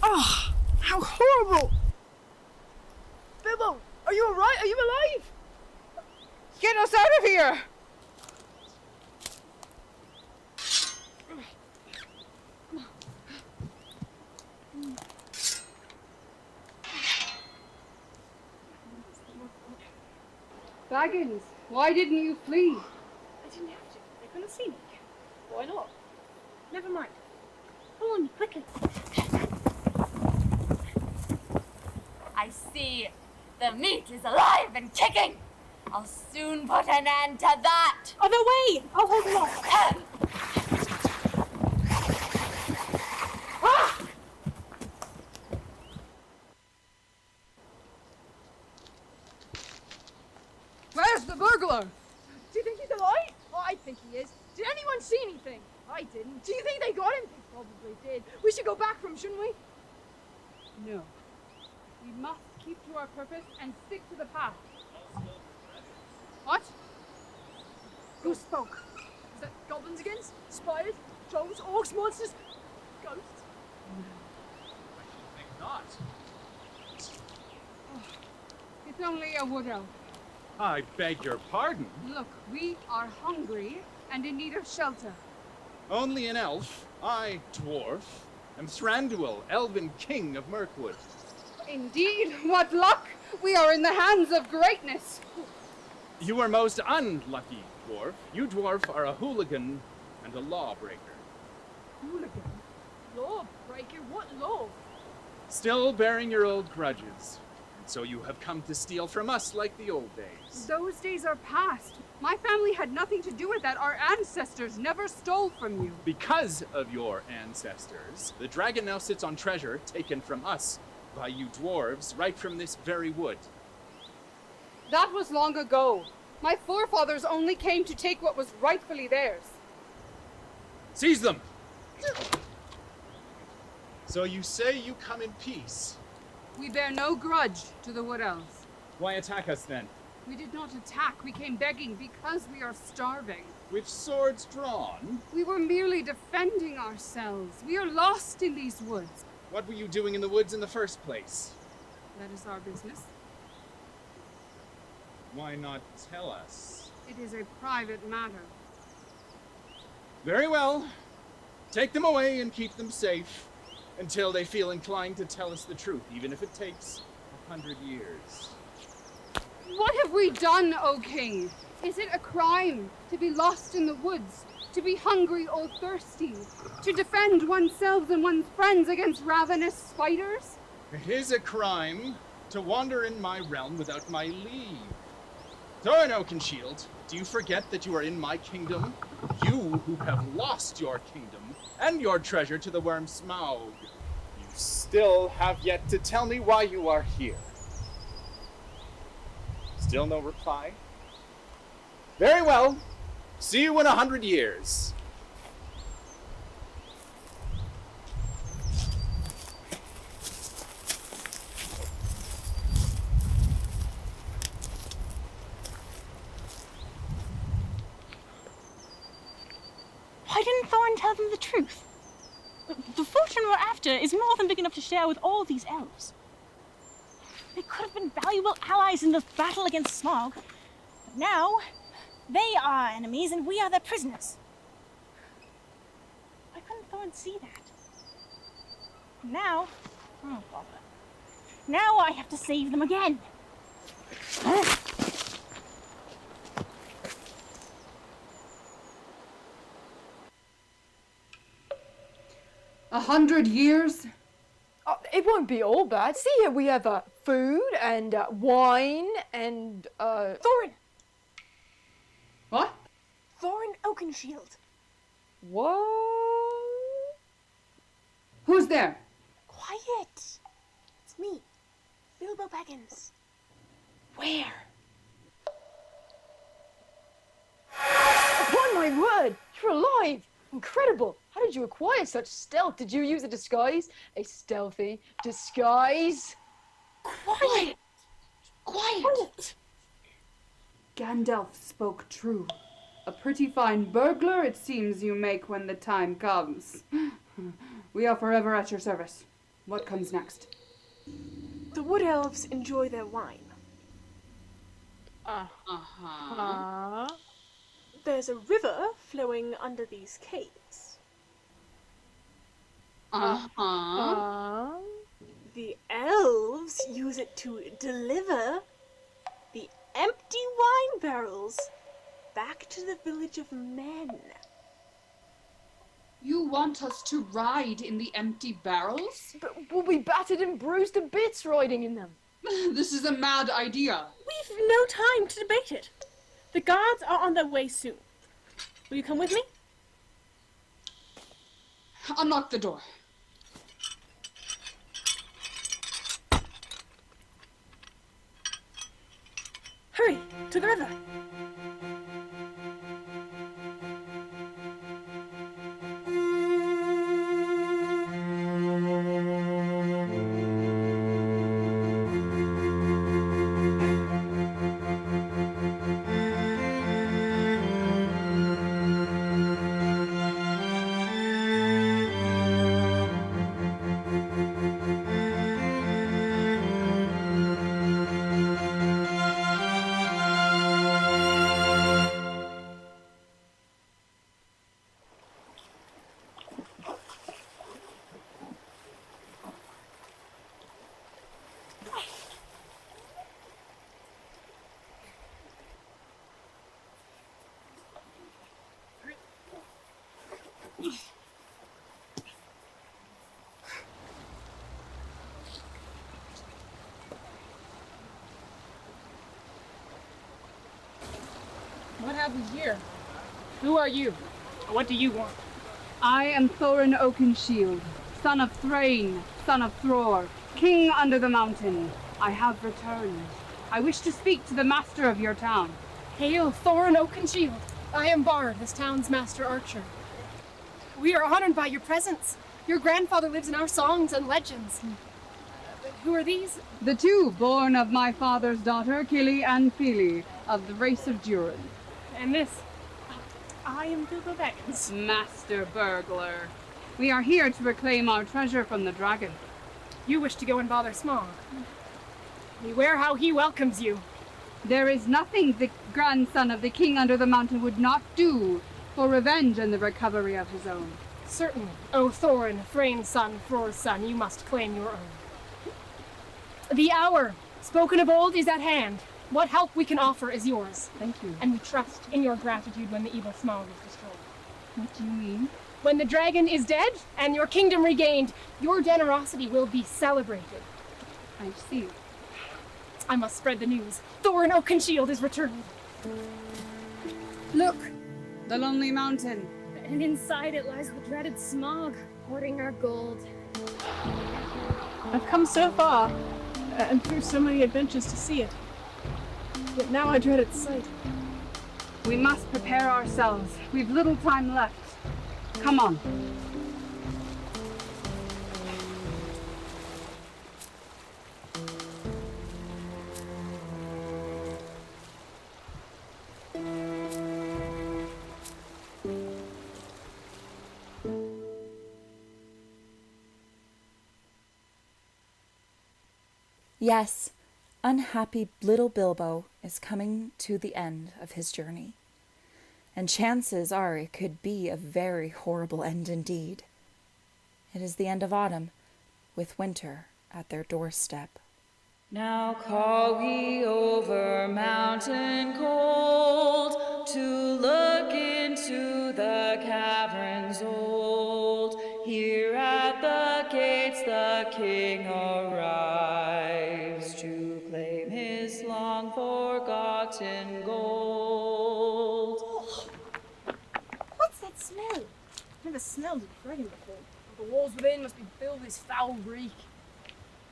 Oh, how horrible! Bilbo, are you alright? Are you alive? Get us out of here! Baggins, why didn't you flee? I didn't have to. They couldn't see me. Why not? Never mind. Pull on me, quickly. I see the meat is alive and kicking. I'll soon put an end to that. Other way! I'll hold him off. Ah! Where's the burglar? Do you think he's alive? Oh, I think he is. Did anyone see anything? I didn't. Do you think they got him? They probably did. We should go back for him, shouldn't we? No. We must keep to our purpose and stick to the path. What? Who spoke? Is that goblins again? Spiders? Trolls? Orcs? Monsters? Ghosts? I think not. It's only a wood elf. I beg your pardon. Look, we are hungry and in need of shelter. Only an elf, I, dwarf, am Thranduil, elven king of Mirkwood. Indeed, what luck! We are in the hands of greatness. You are most unlucky, dwarf. You dwarf are a hooligan and a lawbreaker. Hooligan? Lawbreaker? What law? Still bearing your old grudges. And so you have come to steal from us like the old days. Those days are past. My family had nothing to do with that. Our ancestors never stole from you. Because of your ancestors, the dragon now sits on treasure taken from us by you dwarves right from this very wood. That was long ago. My forefathers only came to take what was rightfully theirs. Seize them! So you say you come in peace? We bear no grudge to the wood elves. Why attack us then? We did not attack. We came begging because we are starving. With swords drawn? We were merely defending ourselves. We are lost in these woods. What were you doing in the woods in the first place? That is our business. Why not tell us? It is a private matter. Very well. Take them away and keep them safe until they feel inclined to tell us the truth, even if it takes 100 years. What have we done, O King? Is it a crime to be lost in the woods, to be hungry or thirsty, to defend oneself and one's friends against ravenous spiders? It is a crime to wander in my realm without my leave. Thorin Oakenshield, do you forget that you are in my kingdom? You who have lost your kingdom and your treasure to the worm Smaug. You still have yet to tell me why you are here. Still no reply? Very well. See you in 100 years. Why didn't Thorin tell them the truth? The fortune we're after is more than big enough to share with all these elves. They could have been valuable allies in the battle against Smaug. But now, they are our enemies and we are their prisoners. Why couldn't Thorin see that? Now, oh bother. Now I have to save them again. 100 years? It won't be all bad. See here, we have food and wine and Thorin. What? Thorin Oakenshield. What? Who's there? Quiet. It's me, Bilbo Baggins. Where? Upon my word, you're alive! Incredible! How did you acquire such stealth? Did you use a disguise? A stealthy disguise? Quiet! Quiet! Gandalf spoke true. A pretty fine burglar it seems you make when the time comes. We are forever at your service. What comes next? The wood elves enjoy their wine. There's a river flowing under these caves. The elves use it to deliver the empty wine barrels back to the village of men. You want us to ride in the empty barrels? But we'll be battered and bruised to bits riding in them. This is a mad idea. We've no time to debate it. The guards are on their way soon. Will you come with me? Unlock the door. Hurry, to the river. What happened here? Who are you? What do you want? I am Thorin Oakenshield, son of Thrain, son of Thror, king under the mountain. I have returned. I wish to speak to the master of your town. Hail, Thorin Oakenshield. I am Bard, this town's master archer. We are honored by your presence. Your grandfather lives in our songs and legends. Who are these? The two born of my father's daughter, Killy and Feely, of the race of Durin. And this? I am Bilbo Baggins. Master burglar. We are here to reclaim our treasure from the dragon. You wish to go and bother Smaug. Beware how he welcomes you. There is nothing the grandson of the king under the mountain would not do for revenge and the recovery of his own. Certainly. O Thorin, Thrain's son, Thror's son, you must claim your own. The hour, spoken of old, is at hand. What help we can offer is yours. Thank you. And we trust in your gratitude when the evil Smaug is destroyed. What do you mean? When the dragon is dead and your kingdom regained, your generosity will be celebrated. I see. I must spread the news. Thorin Oakenshield is returned. Look, the lonely mountain. And inside it lies the dreaded Smaug, hoarding our gold. I've come so far, and through so many adventures to see it. Yet now I dread its sight. We must prepare ourselves. We've little time left. Come on. Yes, unhappy little Bilbo is coming to the end of his journey. And chances are it could be a very horrible end indeed. It is the end of autumn, with winter at their doorstep. Now call we over mountain cold to look into the caverns old. Here at the gates the king arrives to claim his long forgotten gold. What's that smell? Never smelled a dragon before. The walls within must be filled with this foul reek.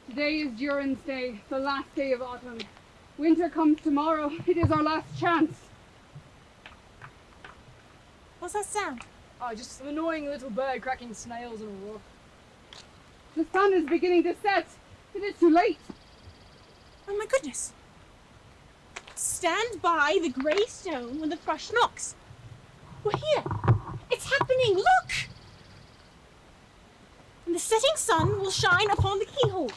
Today is Durin's Day, the last day of autumn. Winter comes tomorrow. It is our last chance. What's that sound? Oh, just an annoying little bird cracking snails on a rock. The sun is beginning to set. It is too late. Oh my goodness. Stand by the grey stone when the thrush knocks. We're here. It's happening. Look! And the setting sun will shine upon the keyhole.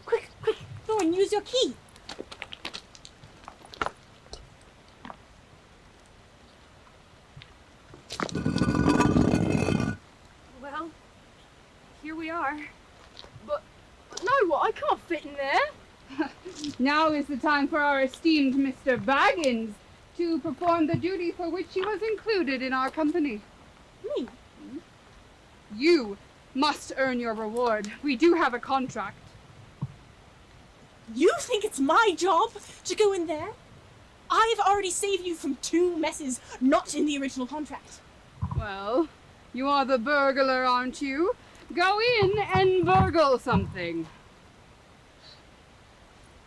Quick, quick, Thorin, use your key. Well, here we are. But no, I can't fit in there. Now is the time for our esteemed Mr. Baggins to perform the duty for which he was included in our company. Me? You must earn your reward. We do have a contract. You think it's my job to go in there? I've already saved you from 2 messes not in the original contract. Well, you are the burglar, aren't you? Go in and burgle something.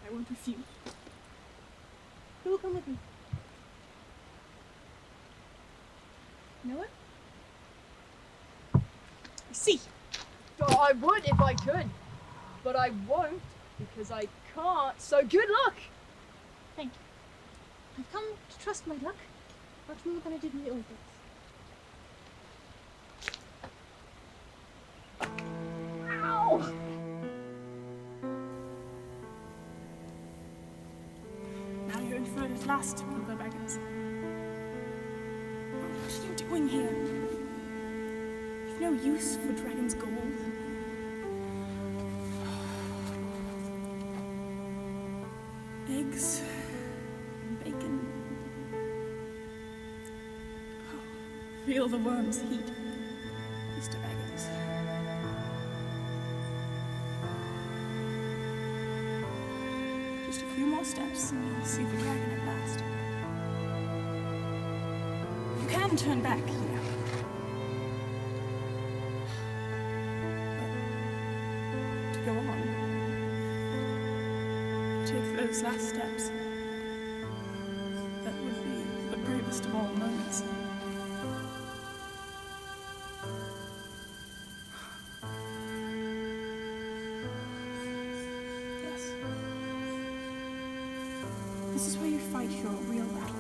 I won't refuse. Who will come with me? You know what? I see. Oh, I would if I could, but I won't because I can't. So good luck. Thank you. I've come to trust my luck much more than I did in the old days. Ow! Now you're in Frodo's last, Bilbo Baggins. What are you doing here? You've no use for dragon's gold. Eggs and bacon. Oh, feel the worm's heat, Mr. Baggins. Just a few more steps and you'll see the dragon at last. You can turn back, you know. But to go on, take those last steps. That would be the bravest of all moments. This is where you fight your real battle.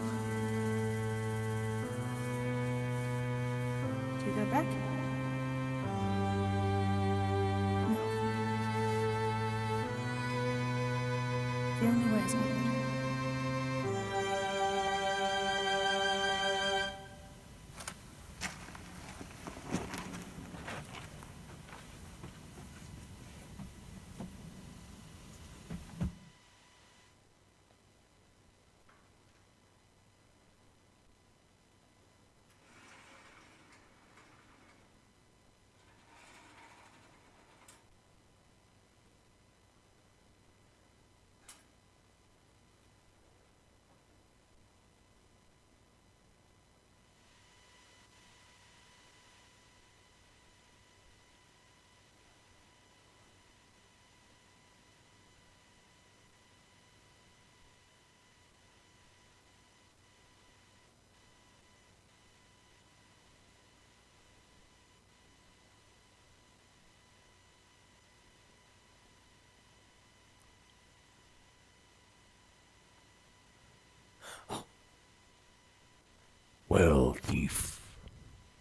Do you go back? No. The only way is onward. Well, thief,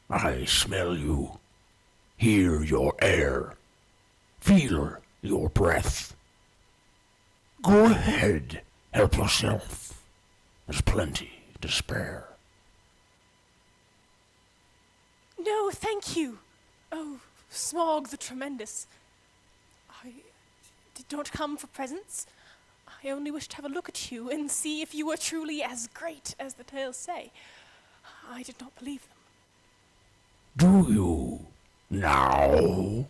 I smell you, hear your air, feel your breath. Go ahead, help yourself. There's plenty to spare. No, thank you. Oh, Smaug the Tremendous. I did not come for presents. I only wished to have a look at you and see if you were truly as great as the tales say. I did not believe them. Do you now?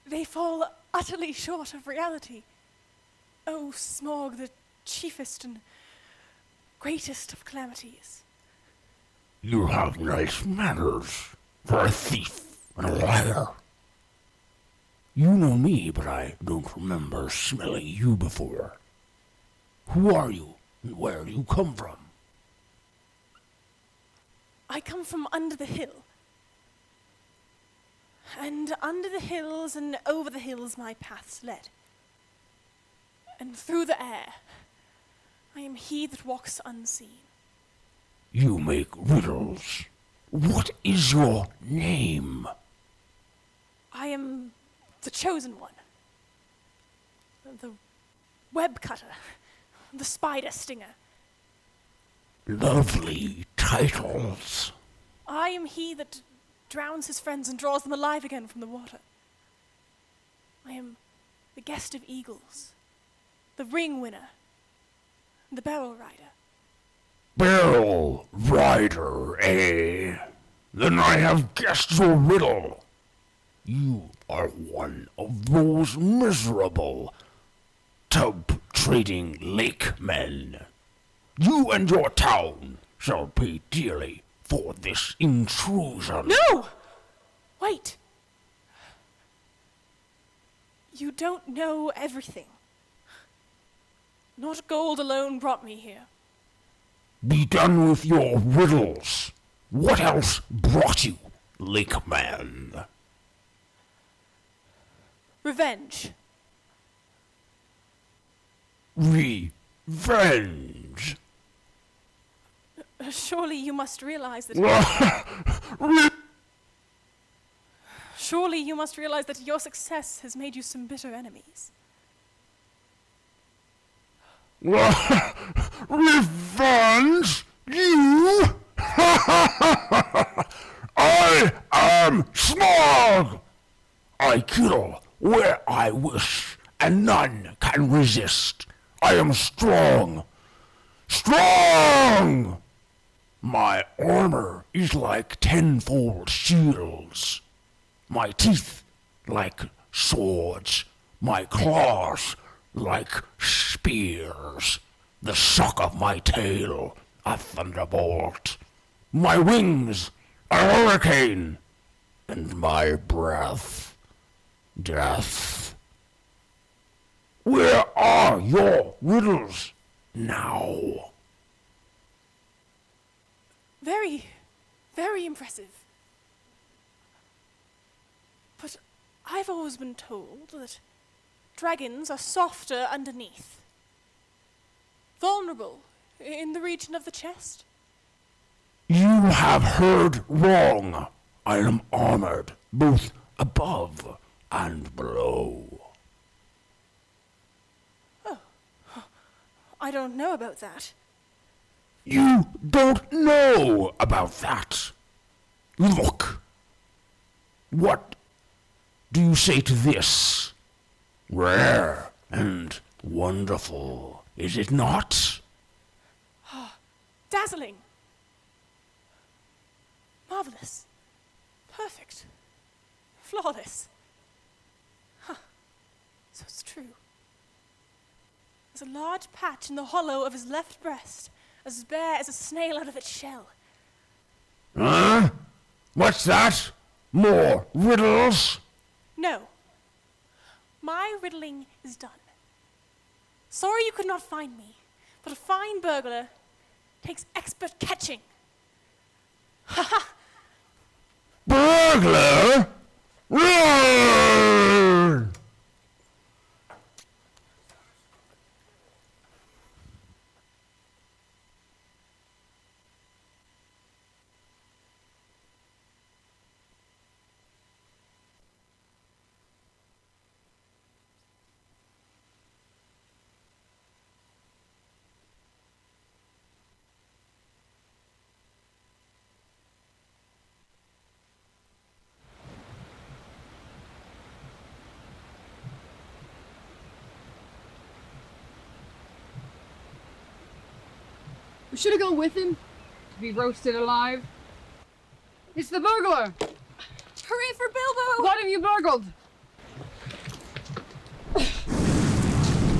They fall utterly short of reality. Oh, Smaug, the chiefest and greatest of calamities. You have nice manners for a thief and a liar. You know me, but I don't remember smelling you before. Who are you, and where do you come from? I come from under the hill. And under the hills and over the hills my paths led. And through the air, I am he that walks unseen. You make riddles. What is your name? I am the chosen one. The web cutter. The spider stinger. Lovely titles. I am he that drowns his friends and draws them alive again from the water. I am the guest of eagles, the ring winner, the barrel rider. Barrel rider, eh? Then I have guessed your riddle. You are one of those miserable tub-trading lakemen. You and your town shall pay dearly for this intrusion. No! Wait. You don't know everything. Not gold alone brought me here. Be done with your riddles. What else brought you, lakeman? Revenge. Revenge? Surely you must realize that... Surely you must realize that your success has made you some bitter enemies. Revenge? You? I am Smaug! I kill where I wish, and none can resist. I am strong. Strong! My armor is like tenfold shields. My teeth like swords. My claws like spears. The shock of my tail, a thunderbolt. My wings, a hurricane. And my breath, death. Where are your riddles now? Very, very impressive. But I've always been told that dragons are softer underneath. vulnerable in the region of the chest? You have heard wrong. I am armored, both above and below. Oh, I don't know about that. You don't know about that. Look. What do you say to this? Rare and wonderful, is it not? Dazzling. Marvelous. Perfect. Flawless. Huh. So it's true. There's a large patch in the hollow of his left breast, as bare as a snail out of its shell. Huh? What's that? More riddles? No. My riddling is done. Sorry you could not find me, but a fine burglar takes expert catching. Ha ha! Burglar? Roar! We should have gone with him to be roasted alive. It's the burglar! Hurry for Bilbo! What have you burgled?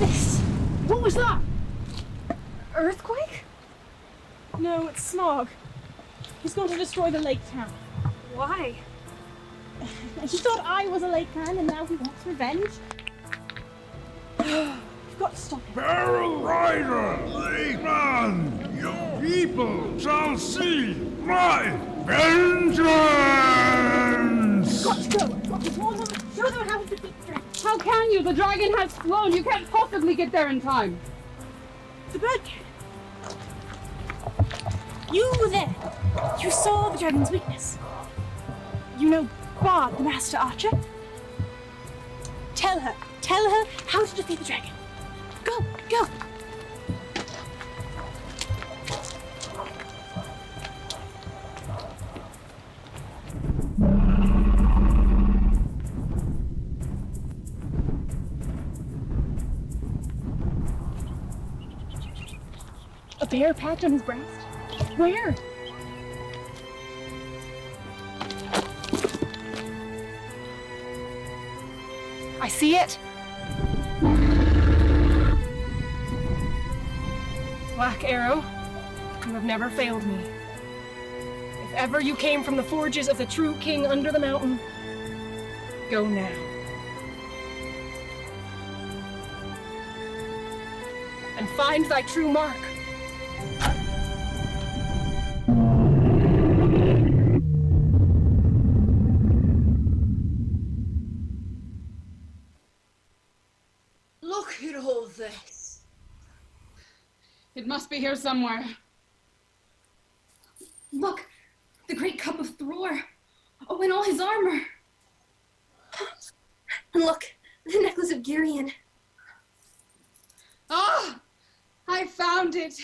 This. What was that? Earthquake? No, it's Smaug. He's going to destroy the lake town. Why? He thought I was a lake man and now he wants revenge. We've got to stop him. Barrel Rider, Lake Man, your people shall see my vengeance! Got to go. Got to warn them. Show them how to defeat the dragon. How can you? The dragon has flown. You can't possibly get there in time. The bird can. You were there. You saw the dragon's weakness. You know Bard, the master archer. Tell her how to defeat the dragon. Go, go. A bare patch on his breast? Where? I see it. Black Arrow, you have never failed me. If ever you came from the forges of the true king under the mountain, go now. And find thy true mark. Look at all this. It must be here somewhere. Look, the great cup of Thror. Oh, and all his armor. And look, the necklace of Girion. Ah! I found it!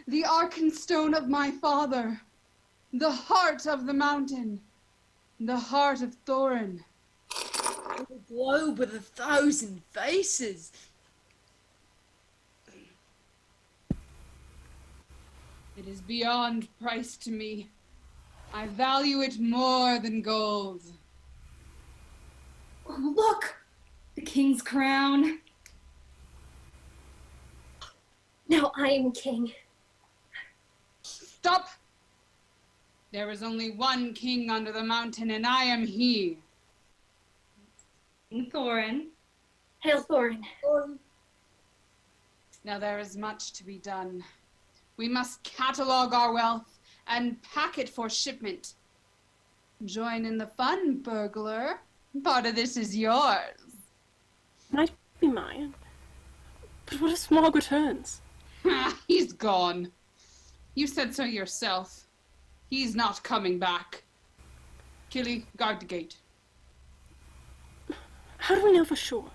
The Arkenstone of my father. The heart of the mountain. The heart of Thorin. A globe with 1,000 faces. It is beyond price to me. I value it more than gold. Oh, look! The king's crown. Now I am king. Stop! There is only one king under the mountain, and I am he. Thorin. Hail Thorin. Now there is much to be done. We must catalog our wealth and pack it for shipment. Join in the fun, burglar. Part of this is yours. Might be mine. But what if Smaug returns? He's gone. You said so yourself. He's not coming back. Killy, guard the gate. How do we know for sure?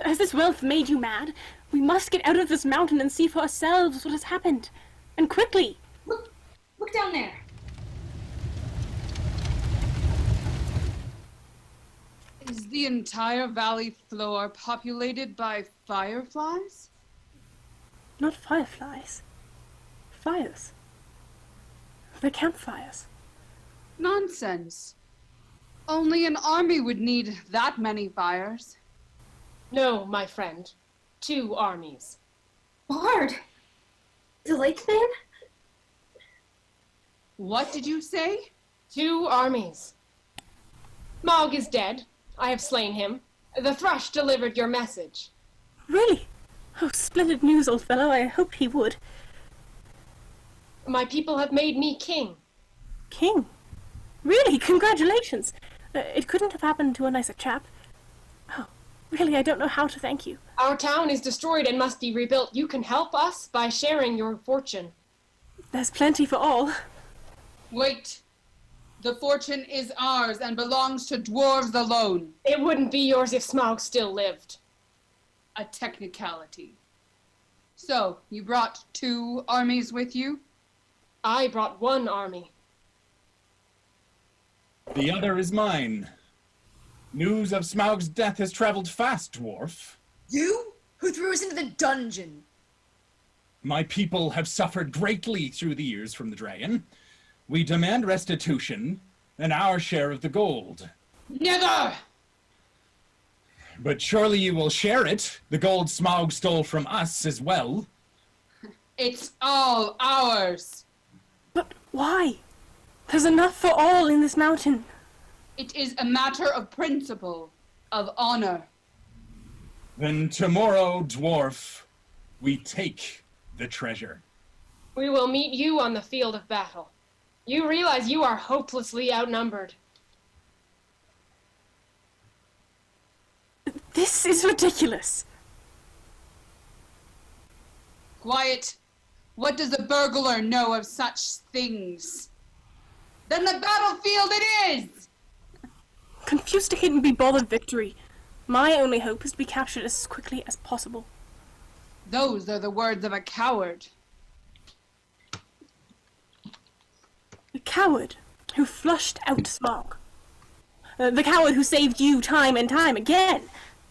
Has this wealth made you mad? We must get out of this mountain and see for ourselves what has happened. And quickly! Look down there. Is the entire valley floor populated by fireflies? Not fireflies. Fires. They're campfires. Nonsense. Only an army would need that many fires. No, my friend. 2 armies. Bard! The Lake Man? What did you say? 2 armies. Smaug is dead. I have slain him. The thrush delivered your message. Really? Oh, splendid news, old fellow. I hoped he would. My people have made me king. King? Really? Congratulations! It couldn't have happened to a nicer chap. Oh, really, I don't know how to thank you. Our town is destroyed and must be rebuilt. You can help us by sharing your fortune. There's plenty for all. Wait. The fortune is ours and belongs to dwarves alone. It wouldn't be yours if Smaug still lived. A technicality. So, you brought 2 armies with you? I brought 1 army. The other is mine. News of Smaug's death has traveled fast, dwarf. You? Who threw us into the dungeon? My people have suffered greatly through the years from the dragon. We demand restitution and our share of the gold. Never! But surely you will share it. The gold Smaug stole from us as well. It's all ours. But why? There's enough for all in this mountain. It is a matter of principle, of honor. Then tomorrow, dwarf, we take the treasure. We will meet you on the field of battle. You realize you are hopelessly outnumbered. This is ridiculous. Quiet. What does a burglar know of such things? Then the battlefield it is! Confused to hate and be bothered victory. My only hope is to be captured as quickly as possible. Those are the words of a coward. The coward who flushed out Smaug. The coward who saved you time and time again.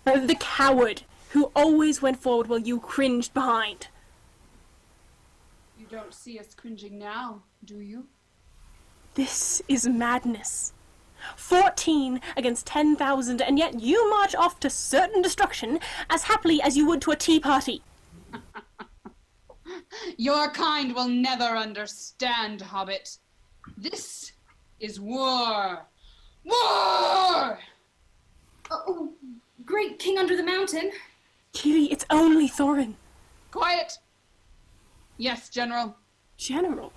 The coward who always went forward while you cringed behind. You don't see us cringing now, do you? This is madness. 14 against 10,000, and yet you march off to certain destruction as happily as you would to a tea party. Your kind will never understand, Hobbit. This is war. War! Oh, great king under the mountain. Kiri, it's only Thorin. Quiet. Yes, General. General?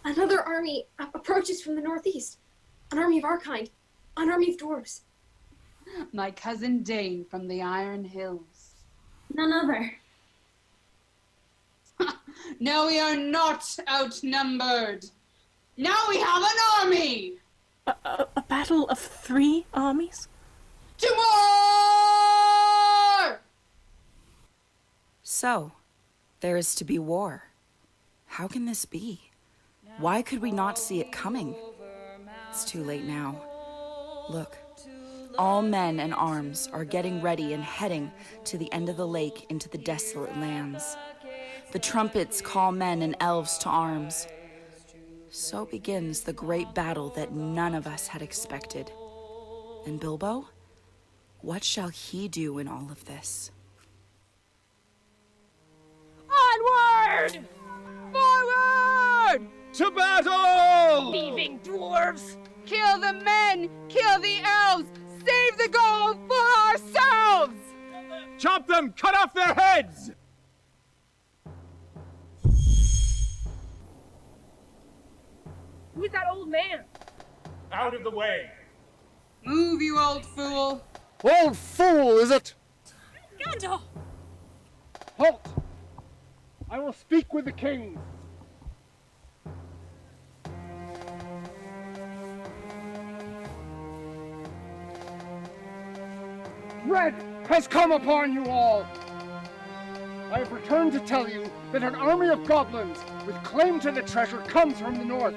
Another army approaches from the northeast. An army of our kind. An army of dwarves. My cousin Dane from the Iron Hills. None other. No, we are not outnumbered. Now we have an army! A battle of 3 armies? To war! So, there is to be war. How can this be? Why could we not see it coming? It's too late now. Look, all men and arms are getting ready and heading to the end of the lake into the desolate lands. The trumpets call men and elves to arms. So begins the great battle that none of us had expected. And Bilbo? What shall he do in all of this? Onward! Forward! To battle! Thieving dwarves! Kill the men! Kill the elves! Save the gold for ourselves! Chop them! Cut off their heads! Who's that old man? Out of the way! Move, you old fool! Old fool, is it? Gandalf! Halt! I will speak with the king. Dread has come upon you all. I have returned to tell you that an army of goblins with claim to the treasure comes from the north.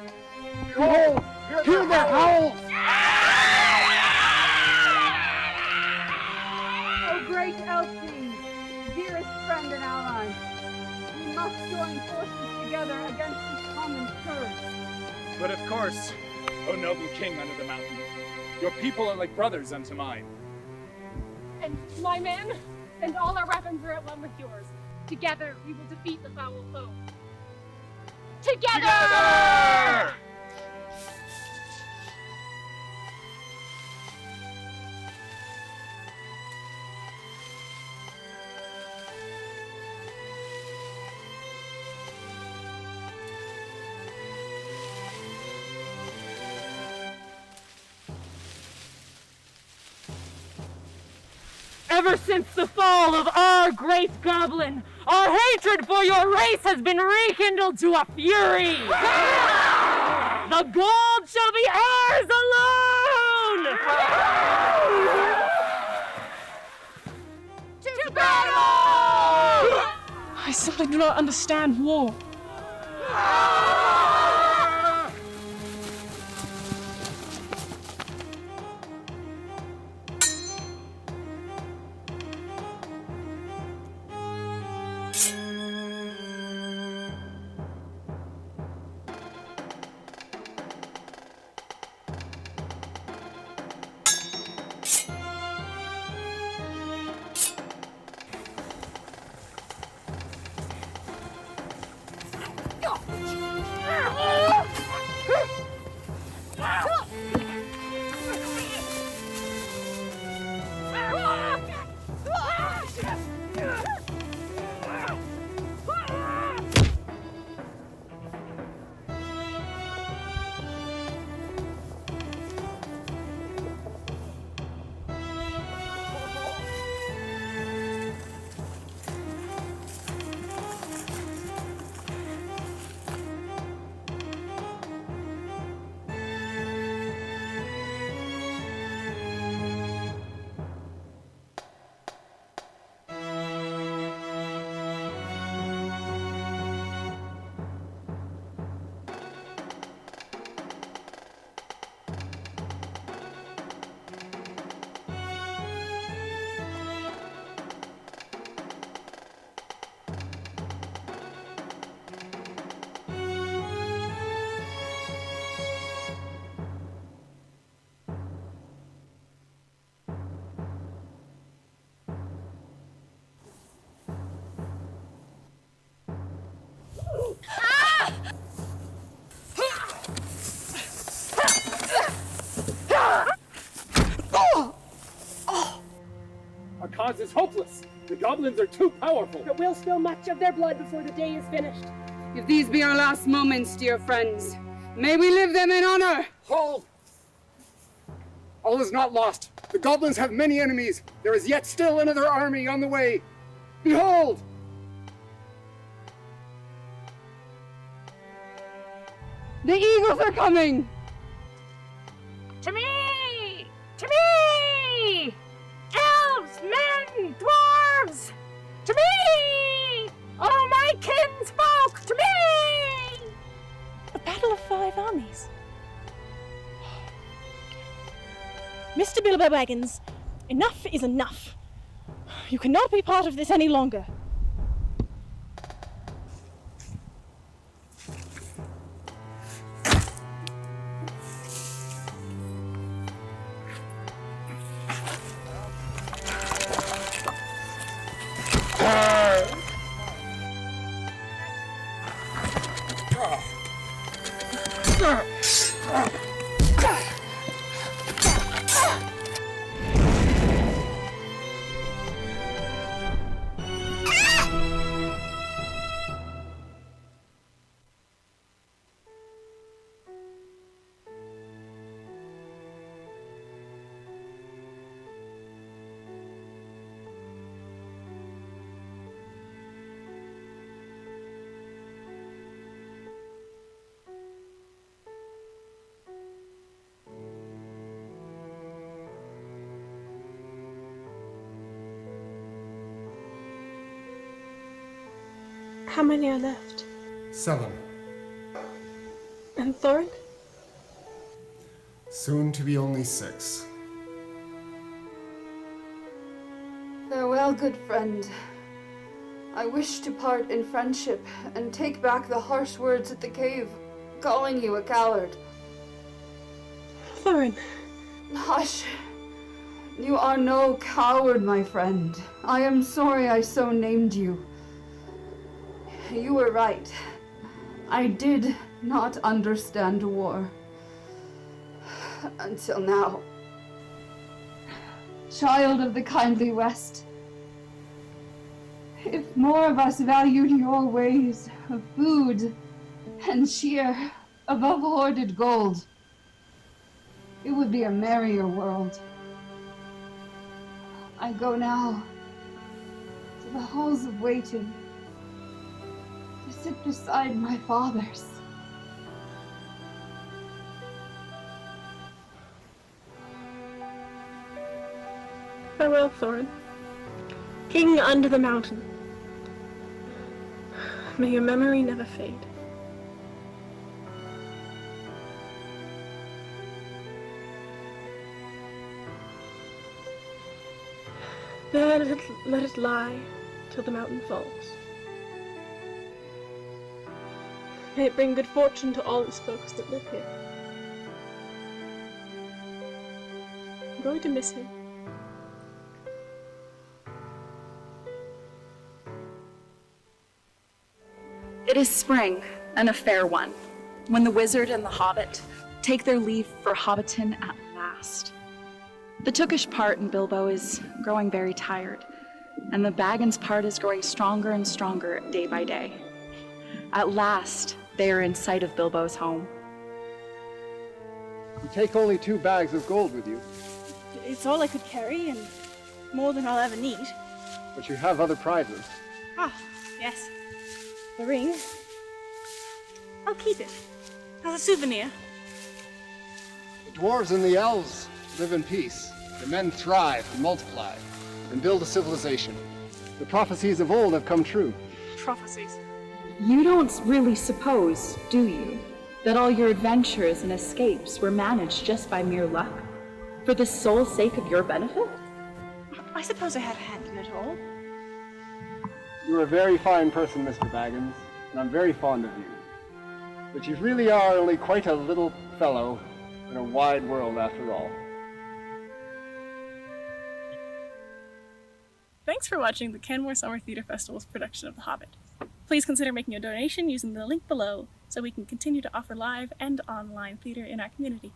Behold, hear their howls! O great elf king, dearest friend and ally, we must join forces together against this common scourge. But of course, O noble king under the mountain, your people are like brothers unto mine. And my men and all our weapons are at one with yours. Together, we will defeat the foul foe. Together! Ever since the fall of our great goblin, our hatred for your race has been rekindled to a fury! The gold shall be ours alone! To battle! I simply do not understand war. Our cause is hopeless. The goblins are too powerful. But we'll spill much of their blood before the day is finished. If these be our last moments, dear friends, may we live them in honor! Hold! All is not lost. The goblins have many enemies. There is yet still another army on the way. Behold! The eagles are coming! To me! To me! Elves, men, dwarves! To me! Oh, my kinsfolk! To me! A battle of 5 armies. Mr. Bilbo Baggins, enough is enough. You cannot be part of this any longer. How many are left? 7. And Thorin? Soon to be only 6. Farewell, good friend. I wish to part in friendship and take back the harsh words at the cave, calling you a coward. Thorin. Hush. You are no coward, my friend. I am sorry I so named you. You were right. I did not understand war. Until now. Child of the kindly West, if more of us valued your ways of food and cheer above hoarded gold, it would be a merrier world. I go now to the halls of waiting to sit beside my fathers. Farewell, Thorin. King under the mountain. May your memory never fade. There let it lie till the mountain falls. May it bring good fortune to all its folks that live here. I'm going to miss him. It is spring, and a fair one, when the wizard and the hobbit take their leave for Hobbiton at last. The Tookish part in Bilbo is growing very tired, and the Baggins part is growing stronger and stronger day by day. At last, they are in sight of Bilbo's home. You take only 2 bags of gold with you, It's all I could carry, and more than I'll ever need. but you have other prizes. Ah, yes. The ring. I'll keep it as a souvenir. The dwarves and the elves live in peace. The men thrive and multiply and build a civilization. The prophecies of old have come true. Prophecies. You don't really suppose, do you, that all your adventures and escapes were managed just by mere luck? For the sole sake of your benefit? I suppose I had a hand in it all. You're a very fine person, Mr. Baggins, and I'm very fond of you. But you really are only quite a little fellow in a wide world after all. Thanks for watching the Canmore Summer Theatre Festival's production of The Hobbit. Please consider making a donation using the link below so we can continue to offer live and online theatre in our community.